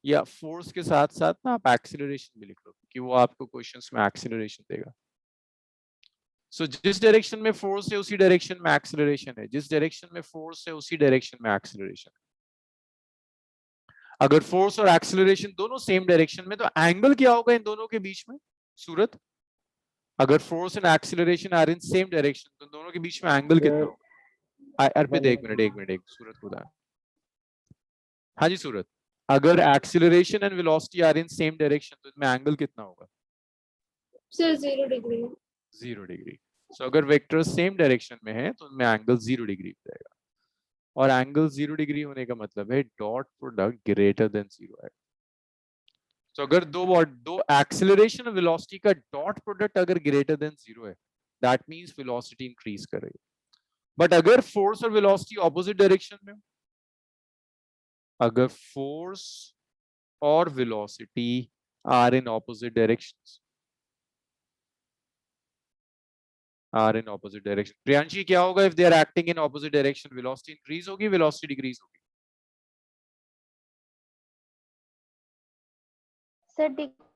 या फोर्स के साथ साथ ना आप एक्सीलरेशन भी लिख लो, कि वो आपको क्वेश्चंस में एक्सीलरेशन देगा। सो जिस डायरेक्शन में फोर्स है उसी डायरेक्शन में एक्सीलरेशन है, जिस डायरेक्शन में फोर्स है उसी डायरेक्शन में एक्सीलरेशन है। अगर फोर्स और एक्सीलरेशन दोनों सेम डायरेक्शन में तो एंगल क्या होगा इन दोनों के बीच में सूरत? अगर force and acceleration are in same direction तो दोनों के बीच में एंगल कितना होगा? अर्पित एक मिनट सूरत को बताएं। हाँ जी सूरत, अगर acceleration and velocity are in same direction तो इनमें एंगल कितना होगा? Sir, 0 degree. 0 डिग्री। सो अगर वेक्टर सेम डायरेक्शन में है तो उनमें एंगल 0 डिग्री हो जाएगा, और एंगल 0 डिग्री होने का मतलब है डॉट प्रोडक्ट ग्रेटर देन 0 है। तो अगर दो एक्सीलरेशन और वेलोसिटी का डॉट प्रोडक्ट अगर ग्रेटर देन 0 है, दैट मींस वेलोसिटी इंक्रीज कर रही है। बट अगर फोर्स और वेलोसिटी ऑपोजिट डायरेक्शन में हो, अगर फोर्स और velocity are in opposite directions, are in opposite direction, Priyanshi क्या होगा if they are acting in opposite direction? Velocity increase होगी, वेलोसिटी डिक्रीज होगी? Sir, decrease.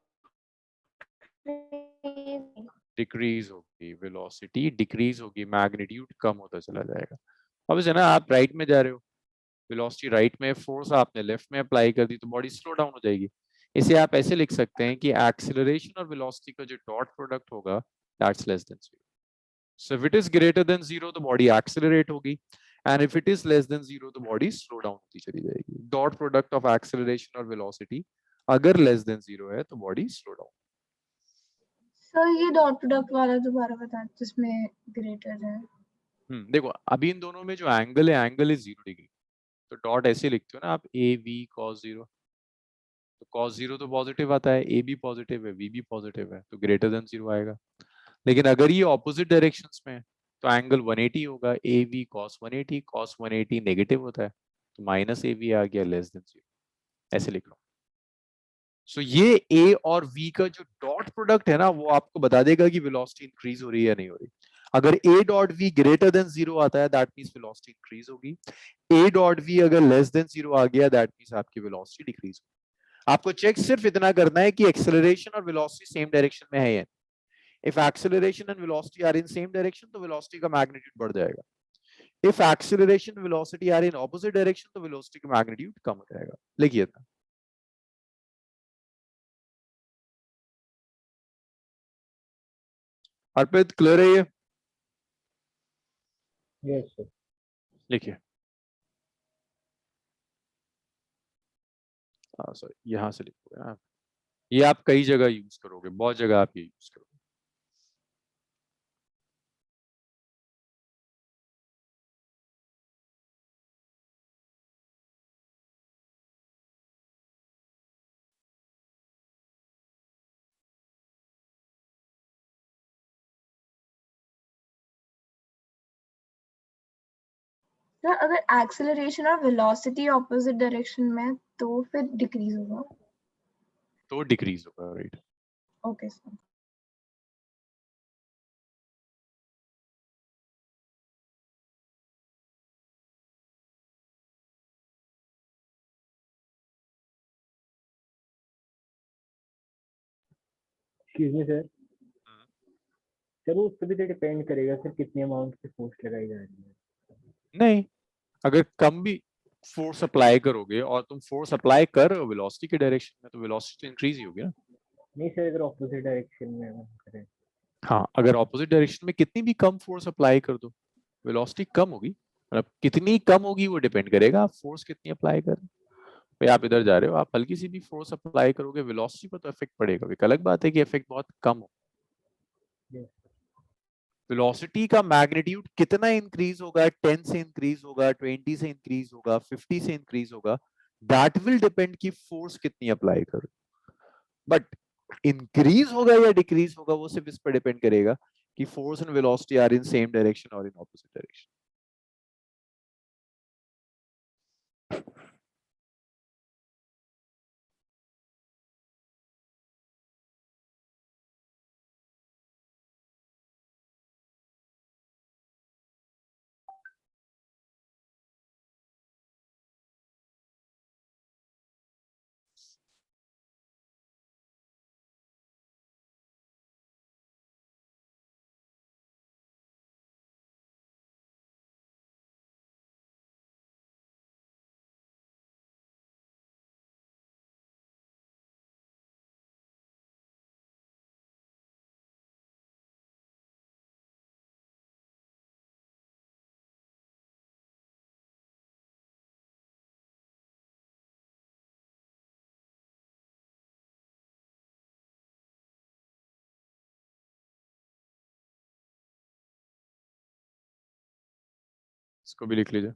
डिक्रीज होगी, वेलोसिटी डिक्रीज होगी, मैग्नीट्यूड कम होता चला जाएगा। अब है ना, आप राइट में जा रहे हो, वेलोसिटी राइट में, फोर्स आपने लेफ्ट में अप्लाई कर दी तो बॉडी स्लो डाउन हो जाएगी। इसे आप ऐसे लिख सकते हैं कि एक्सीलरेशन और वेलोसिटी का जो डॉट प्रोडक्ट होगा that's less than 0। So if it is greater than 0 तो बॉडी एक्सीलरेट होगी, and if it is less than 0 तो बॉडी स्लो डाउन होती चली जाएगी। डॉट प्रोडक्ट ऑफ एक्सीलरेशन और वेलोसिटी अगर लेस देन 0 है तो बॉडी स्लो डाउन। सर ये डॉट प्रोडक्ट वाला दोबारा बता जिसमें ग्रेटर है। देखो अभी इन दोनों में जो एंगल है, एंगल इज 0 डिग्री, तो डॉट ऐसे लिखते हो ना आप, ए वी कॉस 0, तो कॉस 0 तो पॉजिटिव आता है, ए भी पॉजिटिव है, वी भी पॉजिटिव है, तो ग्रेटर देन 0 आएगा। लेकिन अगर ये ऑपोजिट डायरेक्शंस में है तो एंगल 180 होगा, A V cos 180, cos 180 negative होता है तो माइनस ए वी आ गया, लेस देन 0, ऐसे लिख लो। सो ये ए और वी का जो डॉट प्रोडक्ट है ना वो आपको बता देगा कि वेलोसिटी इंक्रीज हो रही है या नहीं हो रही। अगर ए डॉट वी ग्रेटर देन 0 आता है दैट मींस वेलोसिटी इंक्रीज होगी, ए डॉट वी अगर लेस देन 0 आ गया दैट मींस आपकी वेलोसिटी डिक्रीज होगी। आपको चेक सिर्फ इतना करना है कि एक्सेलरेशन और वेलोसिटी सेम डायरेक्शन में है या नहीं। If acceleration and velocity are in same direction तो वेलोसिटी का मैग्नीट्यूड बढ़ जाएगा, if acceleration velocity are in opposite direction तो वेलोसिटी का मैग्नीट्यूड कम हो जाएगा। लिखिए था अर्पित, क्लियर है ये? Yes sir. लिखिए, सॉरी यहां से लिखोगे आप, ये आप कई जगह यूज करोगे, बहुत जगह आप ये यूज करोगे। सर अगर एक्सेलरेशन और वेलोसिटी ऑपोजिट डायरेक्शन में है तो फिर डिक्रीज होगा। तो डिक्रीज होगा, right. Okay sir. Excuse me sir. Sir वो उस पर भी तो डिपेंड करेगा सर कितनी अमाउंट की फोर्स लगाई जा रही है। नहीं, अगर कम भी फोर्स अप्लाई करोगे और तुम फोर्स अप्लाई कर रहे हो वेलोसिटी के डायरेक्शन में तो वेलोसिटी तो इंक्रीज ही होगी ना। नहीं सर, अगर ऑपोजिट डायरेक्शन में हम करें हाँ, अगर ऑपोजिट डायरेक्शन में कितनी भी कम फोर्स अप्लाई कर दो, वेलोसिटी कम होगी। मतलब कितनी कम होगी वो डिपेंड करेगा आप फोर्स कितनी अप्लाई कर रहे हो। भाई आप इधर जा रहे हो, आप हल्की सी भी फोर्स अप्लाई करोगे, वेलोसिटी पर तो इफेक्ट पड़ेगा। एक अलग बात है कि इफेक्ट बहुत कम हो। वेलोसिटी का मैग्नीट्यूड कितना इंक्रीज होगा, 10 से इंक्रीज होगा, 20 से इंक्रीज होगा, 50 से इंक्रीज होगा, दैट विल डिपेंड कि फोर्स कितनी अप्लाई करो। बट इंक्रीज होगा या डिक्रीज होगा वो सिर्फ इस पर डिपेंड करेगा कि force and velocity are in same direction और इन ऑपोजिट डायरेक्शन। इसको भी लिख लीजिए।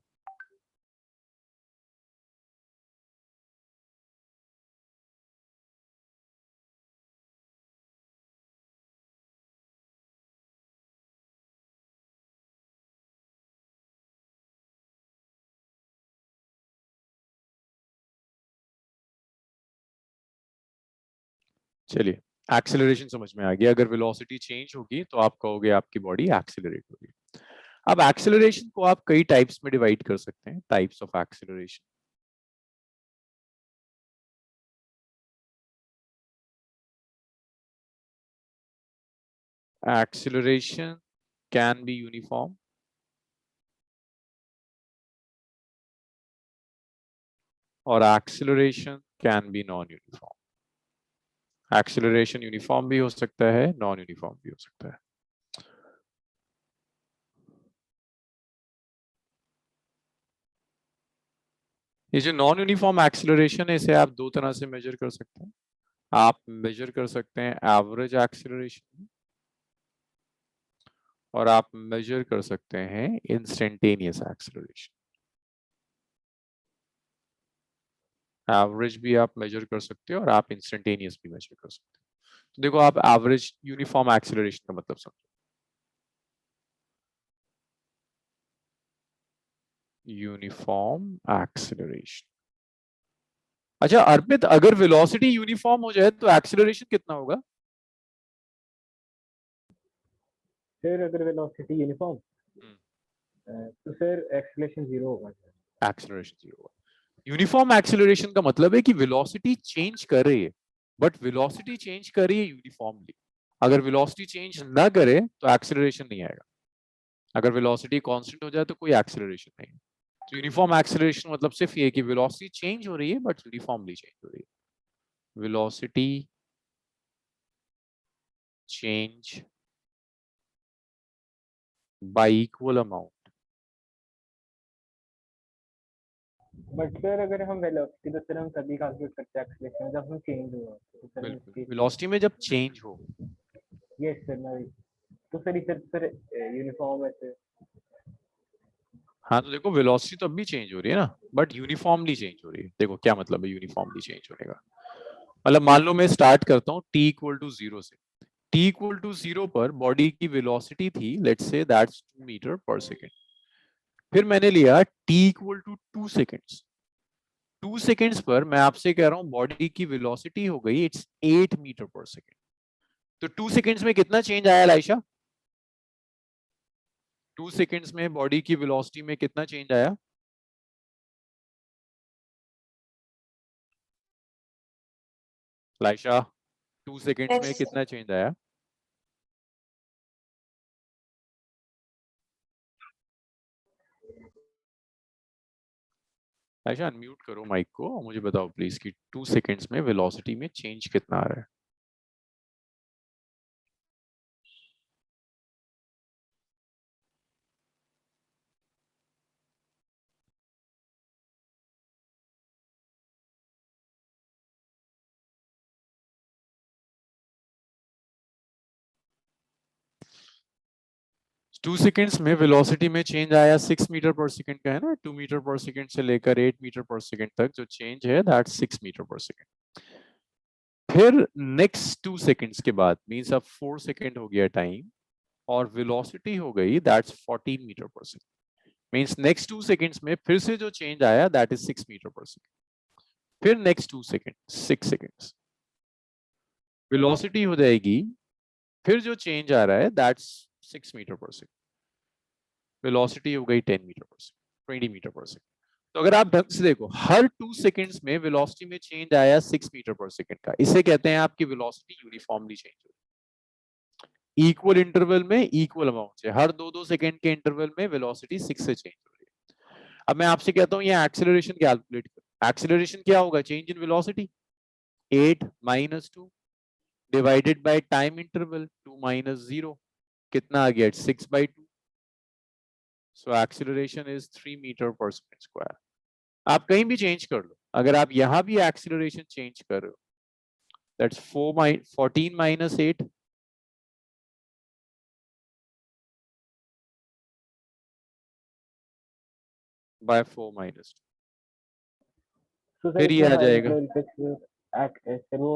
चलिए, एक्सेलरेशन समझ में आ गया। अगर वेलोसिटी चेंज होगी तो आप कहोगे आपकी बॉडी एक्सेलरेट होगी। अब एक्सेलरेशन को आप कई टाइप्स में डिवाइड कर सकते हैं, types of acceleration. Acceleration can be uniform और acceleration can be non-uniform। Acceleration uniform भी हो सकता है, नॉन यूनिफॉर्म भी हो सकता है। ये जो नॉन यूनिफॉर्म एक्सेलरेशन है, इसे आप दो तरह से मेजर कर सकते हैं। आप मेजर कर सकते हैं एवरेज एक्सेलरेशन और आप मेजर कर सकते हैं इंस्टेंटेनियस एक्सेलरेशन। एवरेज भी आप मेजर कर सकते हो और आप इंस्टेंटेनियस भी मेजर कर सकते हो। तो देखो, आप एवरेज यूनिफॉर्म एक्सेलरेशन का मतलब समझो। Uniform acceleration. अच्छा अर्पित, अगर वेलोसिटी यूनिफॉर्म हो जाए तो एक्सेलरेशन कितना होगा? सर अगर वेलोसिटी यूनिफॉर्म तो सर एक्सेलरेशन 0 होगा। एक्सेलरेशन 0 होगा। यूनिफॉर्म एक्सेलरेशन का मतलब है कि वेलोसिटी चेंज कर रही है, बट वेलोसिटी चेंज कर रही है यूनिफॉर्मली। अगर वेलोसिटी चेंज ना करे तो एक्सेलरेशन नहीं आएगा। अगर वेलोसिटी कांस्टेंट हो जाए तो कोई एक्सेलरेशन नहीं है। तो यूनिफॉर्म एक्सेलरेशन मतलब सिर्फ ये कि वेलोसिटी चेंज हो रही है बट यूनिफॉर्मली चेंज हो रही है। Velocity change y equal amount. But sir अगर हम वेलोसिटी तो सर हम तभी कैलकुलेट करते हैं एक्सेलरेशन जब हम चेंज हुआ तो सर बिल्कुल, वेलोसिटी में जब चेंज हो। यस सर मैं तो सर इधर सर यूनिफॉर्म है सर। हाँ तो देखो, वेलोसिटी तो अब भी चेंज हो रही है ना, बट यूनिफॉर्मली चेंज हो रही है। देखो क्या मतलब है यूनिफॉर्मली चेंज होने का। मतलब मान लो मैं स्टार्ट करता हूँ t इक्वल टू 0 से। t इक्वल टू 0 पर बॉडी की वेलोसिटी थी, लेट्स से दैट्स 2 मीटर पर सेकेंड। फिर मैंने लिया t equal to 2 seconds. 2 seconds पर मैं आपसे कह रहा हूँ बॉडी की वेलोसिटी हो गई इट्स 8 मीटर पर सेकेंड। तो 2 सेकेंड्स में कितना चेंज आया लाइशा? 2 सेकेंड्स में बॉडी की वेलोसिटी में कितना चेंज आया? लाइशा 2 सेकेंड्स में Yes. कितना चेंज आया? लाइशा अनम्यूट करो माइक को और मुझे बताओ प्लीज कि 2 सेकेंड्स में वेलोसिटी में चेंज कितना आ रहा है? 2 सेकेंड्स में वेलोसिटी में चेंज आया 6 मीटर पर सेकेंड का है ना, 2 मीटर पर सेकेंड से लेकर 8 मीटर पर सेकेंड तक जो चेंज है दैट 6 मीटर पर सेकेंड। फिर नेक्स्ट 2 सेकेंड्स के बाद मींस अब 4 सेकेंड हो गया टाइम और वेलोसिटी हो गई दैट्स 14 मीटर पर सेकेंड। मींस नेक्स्ट 2 सेकेंड्स में फिर से जो चेंज आया दैट इज 6 मीटर पर सेकेंड। फिर नेक्स्ट 2 सेकेंड 6 सेकेंड्स वेलोसिटी हो जाएगी, फिर जो चेंज आ रहा है दैट्स 6 मीटर पर सेकेंड, वेलोसिटी हो गई 10 मीटर पर सेकेंड, 20 मीटर पर सेकेंड। तो अगर आप ढंग से देखो हर 2 सेकेंड्स में वेलोसिटी में चेंज आया 6 मीटर पर सेकेंड का, इसे कहते हैं आपकी वेलोसिटी यूनिफॉर्मली चेंज हो रही है। इक्वल इंटरवल में इक्वल अमाउंट से हर 2-2 सेकेंड के इंटरवल में वेलोसिटी 6 से चेंज हो रही है। अब मैं आपसे कहता हूं ये एक्सेलरेशन कैलकुलेट करो। एक्सेलरेशन क्या होगा? Change in velocity 8 - 2 divided by time interval 2 - 0 कितना आ गया? 6/2। सो एक्सेलरेशन इज 3 मीटर पर सेकेंड स्क्वायर। आप कहीं भी चेंज कर लो, अगर आप यहां भी एक्सेलरेशन चेंज कर रहे हो दैट्स 14 - 8 by 4 - 2। तो सर फिर ये इसमें आ हाई जाएगा लेवल पे सर वो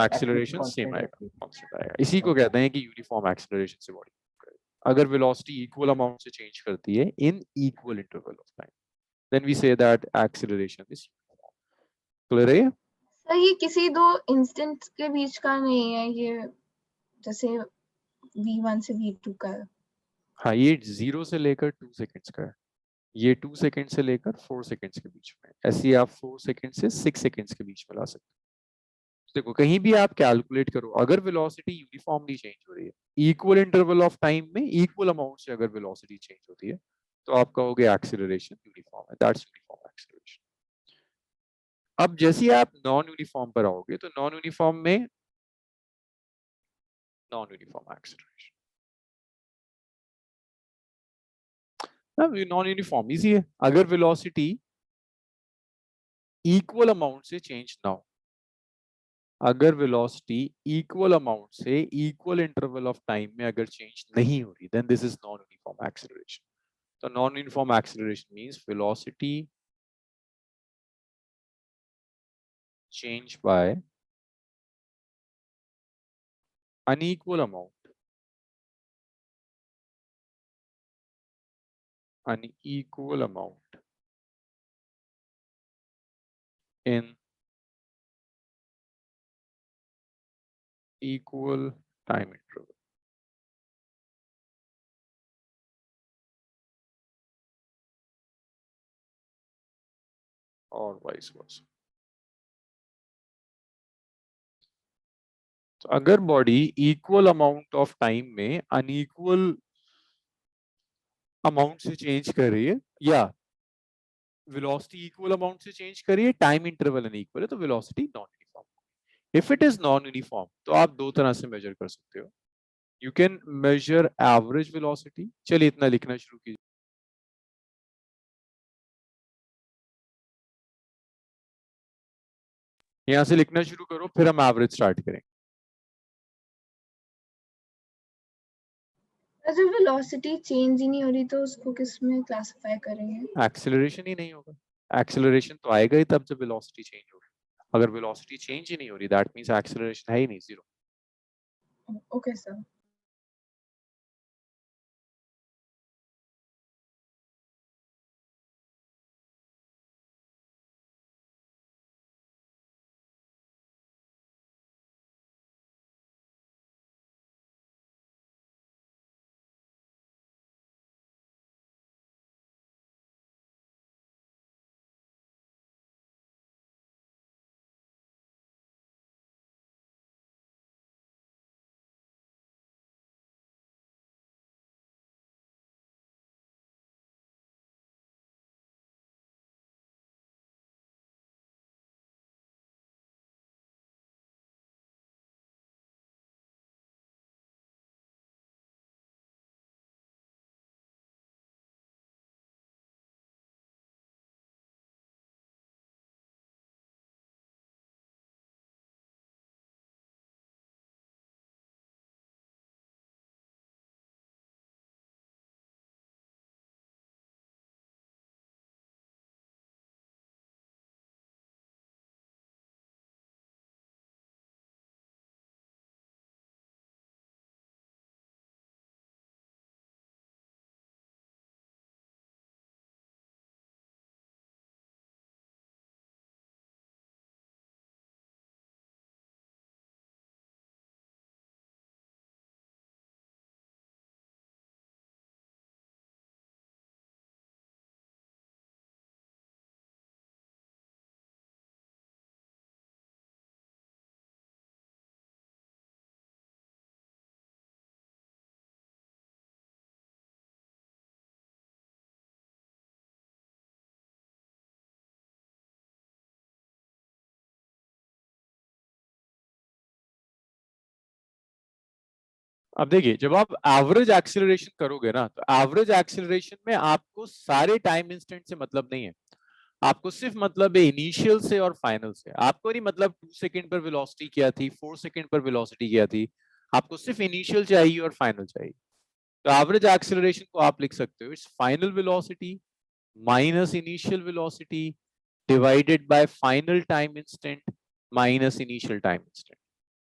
एक्सेलरेशन सेम कांस्टेंट आएगा, रहती है। कांस्टेंट आएगा। इसी को कहते हैं कि यूनिफॉर्म एक्सेलरेशन से बॉडी अगर वेलोसिटी इक्वल अमाउंट से चेंज करती है in equal interval of time then we say that acceleration is clear है? सर ये किसी दो इंस्टेंट के बीच का नहीं है, ये जैसे v1 से v2 का है। हाँ, ये 0 से लेकर 2 सेकंड्स का है, ये 2 सेकंड से लेकर 4 सेकंड्स के बीच में। ऐसे ही आप 4 सेकंड से 6 सेकंड्स के बीच में ला सकते हो। देखो कहीं भी आप कैलकुलेट करो, अगर वेलोसिटी यूनिफॉर्मली चेंज हो रही है इक्वल इंटरवल ऑफ टाइम में इक्वल अमाउंट से अगर वेलोसिटी चेंज होती है तो आप कहोगे एक्सेलरेशन यूनिफॉर्म है, दैट्स यूनिफॉर्म एक्सेलरेशन। अब जैसे ही आप नॉन यूनिफॉर्म पर आओगे तो नॉन यूनिफॉर्म में non uniform acceleration. Non uniform easy है, अगर वेलोसिटी इक्वल अमाउंट से चेंज ना हो, अगर वेलोसिटी इक्वल अमाउंट से इक्वल इंटरवल ऑफ टाइम में अगर चेंज नहीं हो रही then this is non uniform acceleration. तो non uniform acceleration means velocity change by unequal amount in equal time interval or vice versa। तो अगर body equal amount of time में unequal amount से चेंज कर रही है या वेलोसिटी इक्वल अमाउंट से चेंज कर रही है, टाइम इंटरवल अनइक्वल है, तो velocity non uniform. If it is non uniform तो आप दो तरह से मेजर कर सकते हो। You can measure average velocity. चलिए इतना लिखना शुरू कीजिए। यहां से लिखना शुरू करो फिर हम एवरेज स्टार्ट करेंगे। जब वेलोसिटी चेंज ही नहीं हो रही तो उसको किस में क्लासिफाई करेंगे? एक्सेलरेशन ही नहीं होगा। एक्सेलरेशन तो आएगा ही तब जब वेलोसिटी चेंज होगी। अगर वेलोसिटी चेंज ही नहीं हो रही दैट मींस एक्सेलरेशन है ही नहीं, जीरो। Okay sir. अब देखिए, जब आप एवरेज एक्सेलरेशन करोगे ना, तो एवरेज एक्सेलरेशन में आपको सारे टाइम इंस्टेंट से मतलब नहीं है, आपको सिर्फ मतलब है इनिशियल से और फाइनल से। आपको नहीं मतलब 2 सेकंड पर वेलोसिटी क्या थी, 4 सेकंड पर वेलोसिटी क्या थी, आपको सिर्फ इनिशियल चाहिए और फाइनल चाहिए। तो एवरेज एक्सेलरेशन को आप लिख सकते हो, it's final velocity minus initial velocity divided by final time instant minus initial time instant.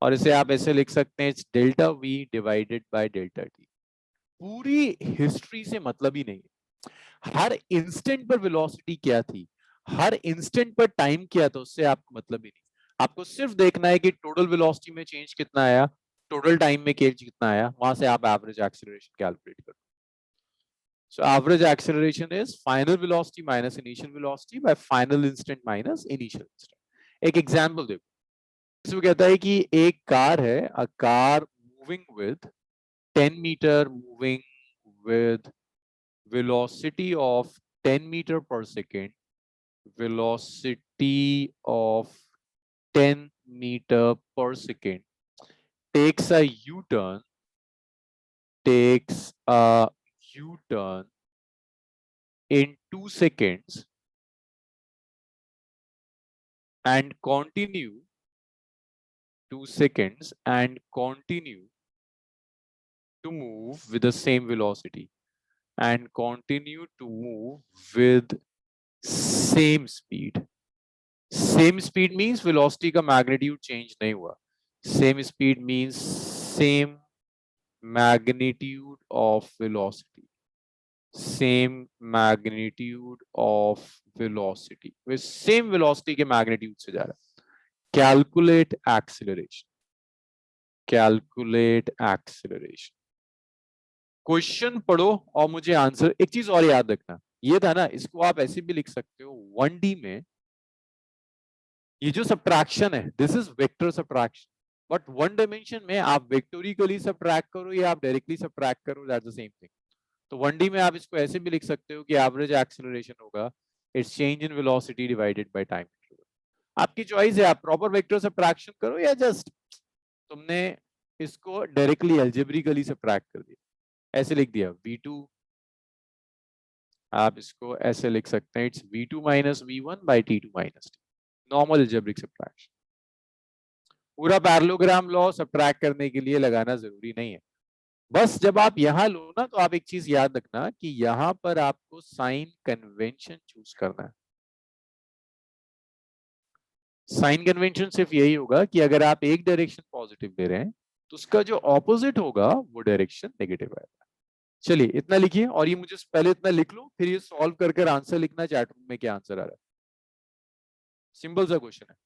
और इसे आप ऐसे लिख सकते हैं, it's delta we divided by delta T. पूरी हिस्ट्री से मतलब ही नहीं है, हर इंस्टेंट पर वेलोसिटी क्या थी, हर इंस्टेंट पर टाइम क्या था, उससे आपको मतलब ही नहीं। आपको सिर्फ देखना है कि टोटल वेलोसिटी में चेंज कितना आया, टोटल टाइम में चेंज कितना आया, वहां से आप एवरेज एक्सेलरेशन कैलकुलेट करो। So average acceleration is final velocity minus initial velocity by final instant minus initial instant. एक एग्जांपल देखो, इसमें कहता है कि एक कार है, a car moving with 10 meter moving with velocity of 10 meter per second, velocity of 10 meter per second, takes a U-turn, takes a U-turn in 2 seconds and continue 2 seconds and continue to move with the same velocity and continue to move with same speed. Same speed means velocity का magnitude change नहीं हुआ. Same speed means same magnitude of velocity. Same magnitude of velocity. with same velocity के magnitude से जा रहा है. Calculate acceleration. Calculate acceleration. Question पढ़ो और मुझे आंसर। एक चीज और याद रखना, ये था ना, इसको आप ऐसे भी लिख सकते हो 1D में, ये जो सब्ट्रैक्शन है this is vector subtraction, but 1 dimension में आप वेक्टोरिकली सब्ट्रैक्ट करो या आप डायरेक्टली सब्ट्रैक्ट करो, दैट्स द सेम थिंग। तो 1D में आप इसको ऐसे भी लिख सकते हो कि एवरेज एक्सेलरेशन होगा it's change in velocity divided by time. आपकी चॉइस है, आप प्रॉपर वेक्टर सब्ट्रैक्शन करो या जस्ट तुमने इसको डायरेक्टली अलजेब्रिकली सब्ट्रैक्ट कर दिया, ऐसे लिख दिया v2, आप इसको ऐसे लिख सकते हैं, it's v2 minus v1 by t2 minus t, normal algebraic subtraction. पूरा पैरेललोग्राम लॉ सब्ट्रैक्ट करने के लिए लगाना जरूरी नहीं है, बस जब आप यहां लो ना, तो आप एक चीज याद रखना कि यहां पर आपको साइन कन्वेंशन चूज करना है। साइन कन्वेंशन सिर्फ यही होगा कि अगर आप एक डायरेक्शन पॉजिटिव ले रहे हैं तो उसका जो ऑपोजिट होगा वो डायरेक्शन नेगेटिव आएगा। चलिए इतना लिखिए, और ये मुझे पहले इतना लिख लो, फिर ये सॉल्व कर कर आंसर लिखना चैट रूम में क्या आंसर आ रहा है। सिंपल सा क्वेश्चन है।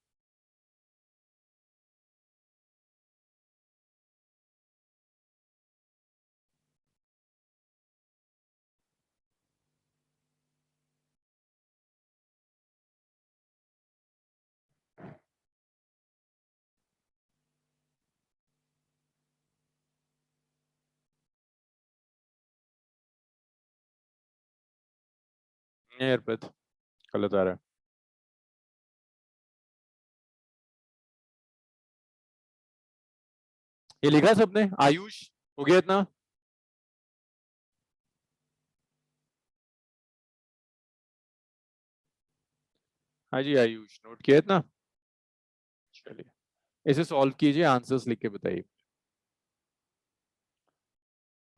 नहीं अर्पित, गलत आ रहा है। ये लिखा सबने? आयुष हो गया इतना? हाँ जी आयुष, नोट किया इतना? चलिए इसे सॉल्व कीजिए, आंसर्स लिख के बताइए।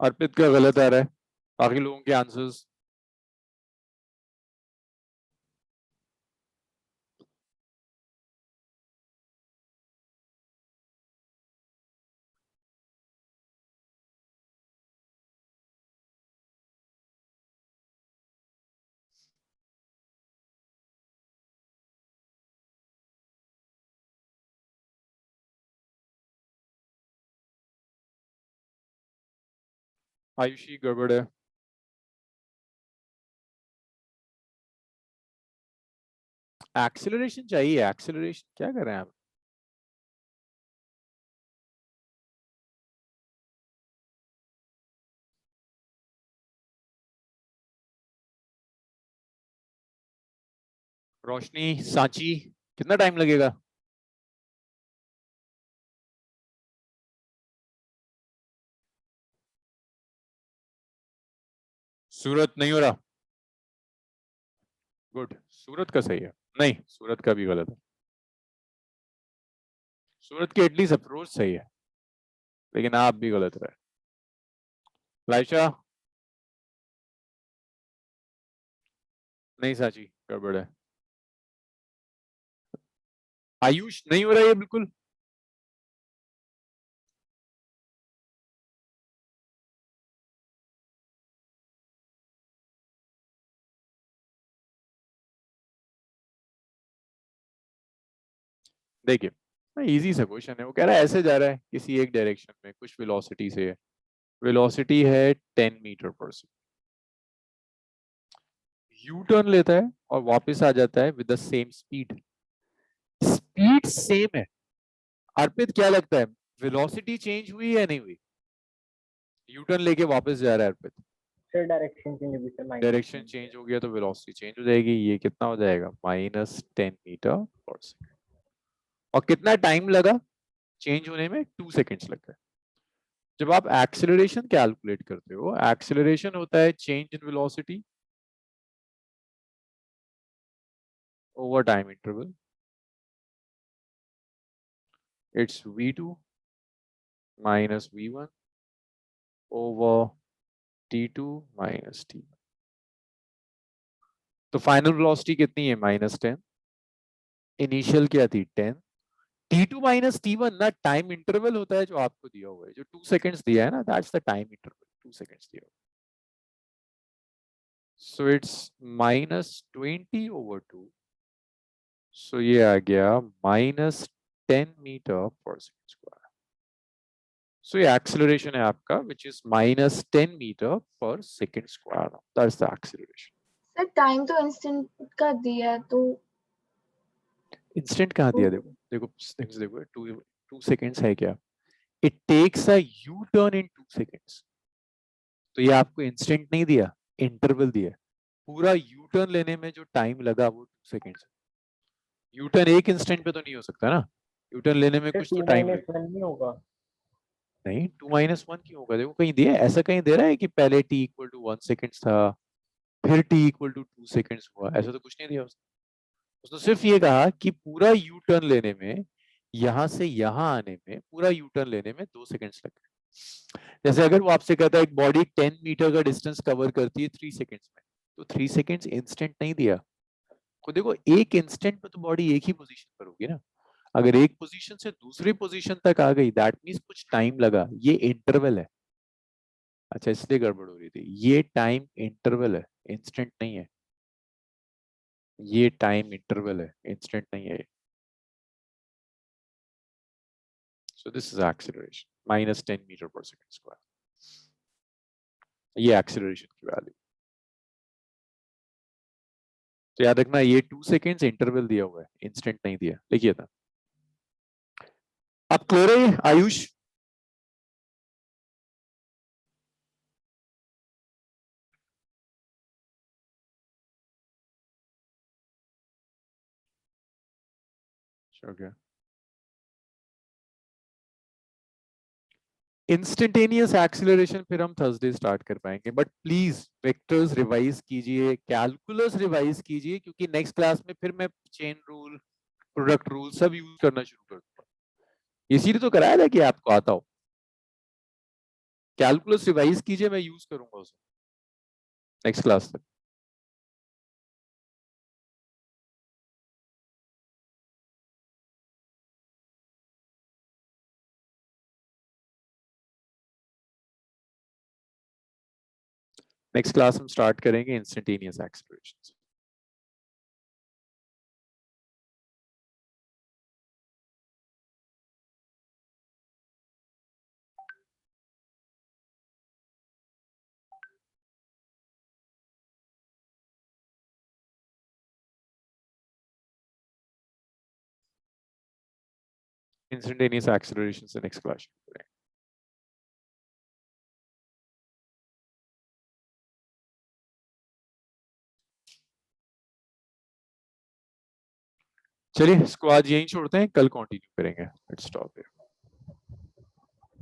अर्पित का गलत आ रहा है, बाकी लोगों के आंसर्स। आयुषी गड़बड़ है। एक्सेलरेशन चाहिए, एक्सेलरेशन क्या कर रहे हैं आप? रोशनी, सांची, कितना टाइम लगेगा? सूरत नहीं हो रहा, गुड, सूरत का सही है, नहीं सूरत का भी गलत है, सूरत की एटलीस्ट अप्रोच सही है लेकिन आप भी गलत रहे। लाइशा नहीं, साची गड़बड़ है। आयुष नहीं हो रहा ये बिल्कुल, देखिए इजी सा क्वेश्चन है, वो कह रहा है ऐसे जा रहा है किसी एक डायरेक्शन में कुछ वेलोसिटी से, वेलोसिटी है 10 मीटर पर सेकेंड, यू टर्न लेता है और वापस आ जाता है with the same speed, speed same है। अर्पित क्या लगता है वेलोसिटी चेंज हुई या नहीं हुई? यू टर्न लेके वापस जा रहा है अर्पित, सर डायरेक्शन चेंज होगी सर, डायरेक्शन चेंज हो गया तो वेलोसिटी चेंज हो जाएगी, ये कितना हो जाएगा -10 मीटर पर सेकेंड। और कितना टाइम लगा चेंज होने में? 2 सेकेंड्स लगता है। जब आप एक्सेलरेशन कैलकुलेट करते हो, एक्सेलरेशन होता है change in velocity over time interval, it's v2 minus v1 over t2 minus t1। तो फाइनल वेलोसिटी कितनी है? -10, इनिशियल क्या थी 10, t2 minus t1 ना टाइम इंटरवल होता है जो आपको दिया हुआ है, जो 2 सेकेंड्स दिया है ना, that's the time interval, 2 seconds दिया हुआ है। सो इट्स -20 over 2, सो ये आ गया -10 मीटर पर सेकेंड स्क्वायर। सो ये एक्सेलरेशन है आपका which is -10 मीटर पर second square, that's the acceleration. Sir time तो इंस्टेंट का दिया है, तो इंस्टेंट कहाँ दिया? देखो देखो things देखो, 2 सेकेंड्स है क्या? It takes a U turn in 2 seconds, तो ये आपको इंस्टेंट नहीं दिया, इंटरवल दिया। पूरा यू टर्न लेने में जो टाइम लगा वो 2 सेकेंड्स। यू टर्न एक इंस्टेंट पे तो नहीं हो सकता ना, यू टर्न लेने में सर कुछ तो 2 टाइम - लगेगा। 1 नहीं होगा? नहीं 2 - 1 क्यों होगा? देखो कहीं दिया है, ऐसा कहीं दे रहा है कि पहले t = 1 सेकेंड था फिर t = 2 सेकेंड्स हुआ, ऐसा तो कुछ नहीं दिया उसने। उसने सिर्फ ये कहा कि पूरा यू टर्न लेने में, यहां से यहां आने में, पूरा यू टर्न लेने में 2 सेकेंड्स लगते हैं। जैसे अगर वो आपसे कहता है एक बॉडी 10 मीटर का डिस्टेंस कवर करती है 3 सेकेंड्स में, तो 3 सेकेंड्स इंस्टेंट नहीं दिया। तो देखो एक इंस्टेंट में तो बॉडी एक ही पोजीशन पर होगी ना, अगर एक पोजीशन से दूसरी पोजीशन तक आ गई दैट मींस कुछ टाइम लगा, ये इंटरवल है। अच्छा इसलिए गड़बड़ हो रही थी, ये टाइम इंटरवल है, इंस्टेंट नहीं है, ये टाइम इंटरवल है, इंस्टेंट नहीं है। So this is acceleration, -10 meter per second square। ये acceleration की वैल्यू। तो याद रखना ये 2 सेकेंड्स इंटरवल दिया हुआ है, इंस्टेंट नहीं दिया, लिखिए था। अब क्लियर है आयुष? ओके, इंस्टेंटेनियस एक्सीलरेशन फिर हम थर्सडे स्टार्ट कर पाएंगे, बट प्लीज वेक्टर्स रिवाइज कीजिए, कैलकुलस रिवाइज कीजिए, क्योंकि नेक्स्ट क्लास में फिर मैं चेन रूल, प्रोडक्ट रूल सब यूज करना शुरू कर दूंगा। इसीलिए तो कराया था कि आपको आता हो। कैलकुलस रिवाइज कीजिए, मैं यूज करूंगा उसे नेक्स्ट क्लास तक। नेक्स्ट क्लास हम स्टार्ट करेंगे इंस्टेंटेनियस एक्सीलरेशन। इंस्टेंटेनियस एक्सीलरेशन से नेक्स्ट क्लास शुरू करेंगे। चलिए इसको आज यहीं छोड़ते हैं, कल कंटिन्यू करेंगे। Let's stop here.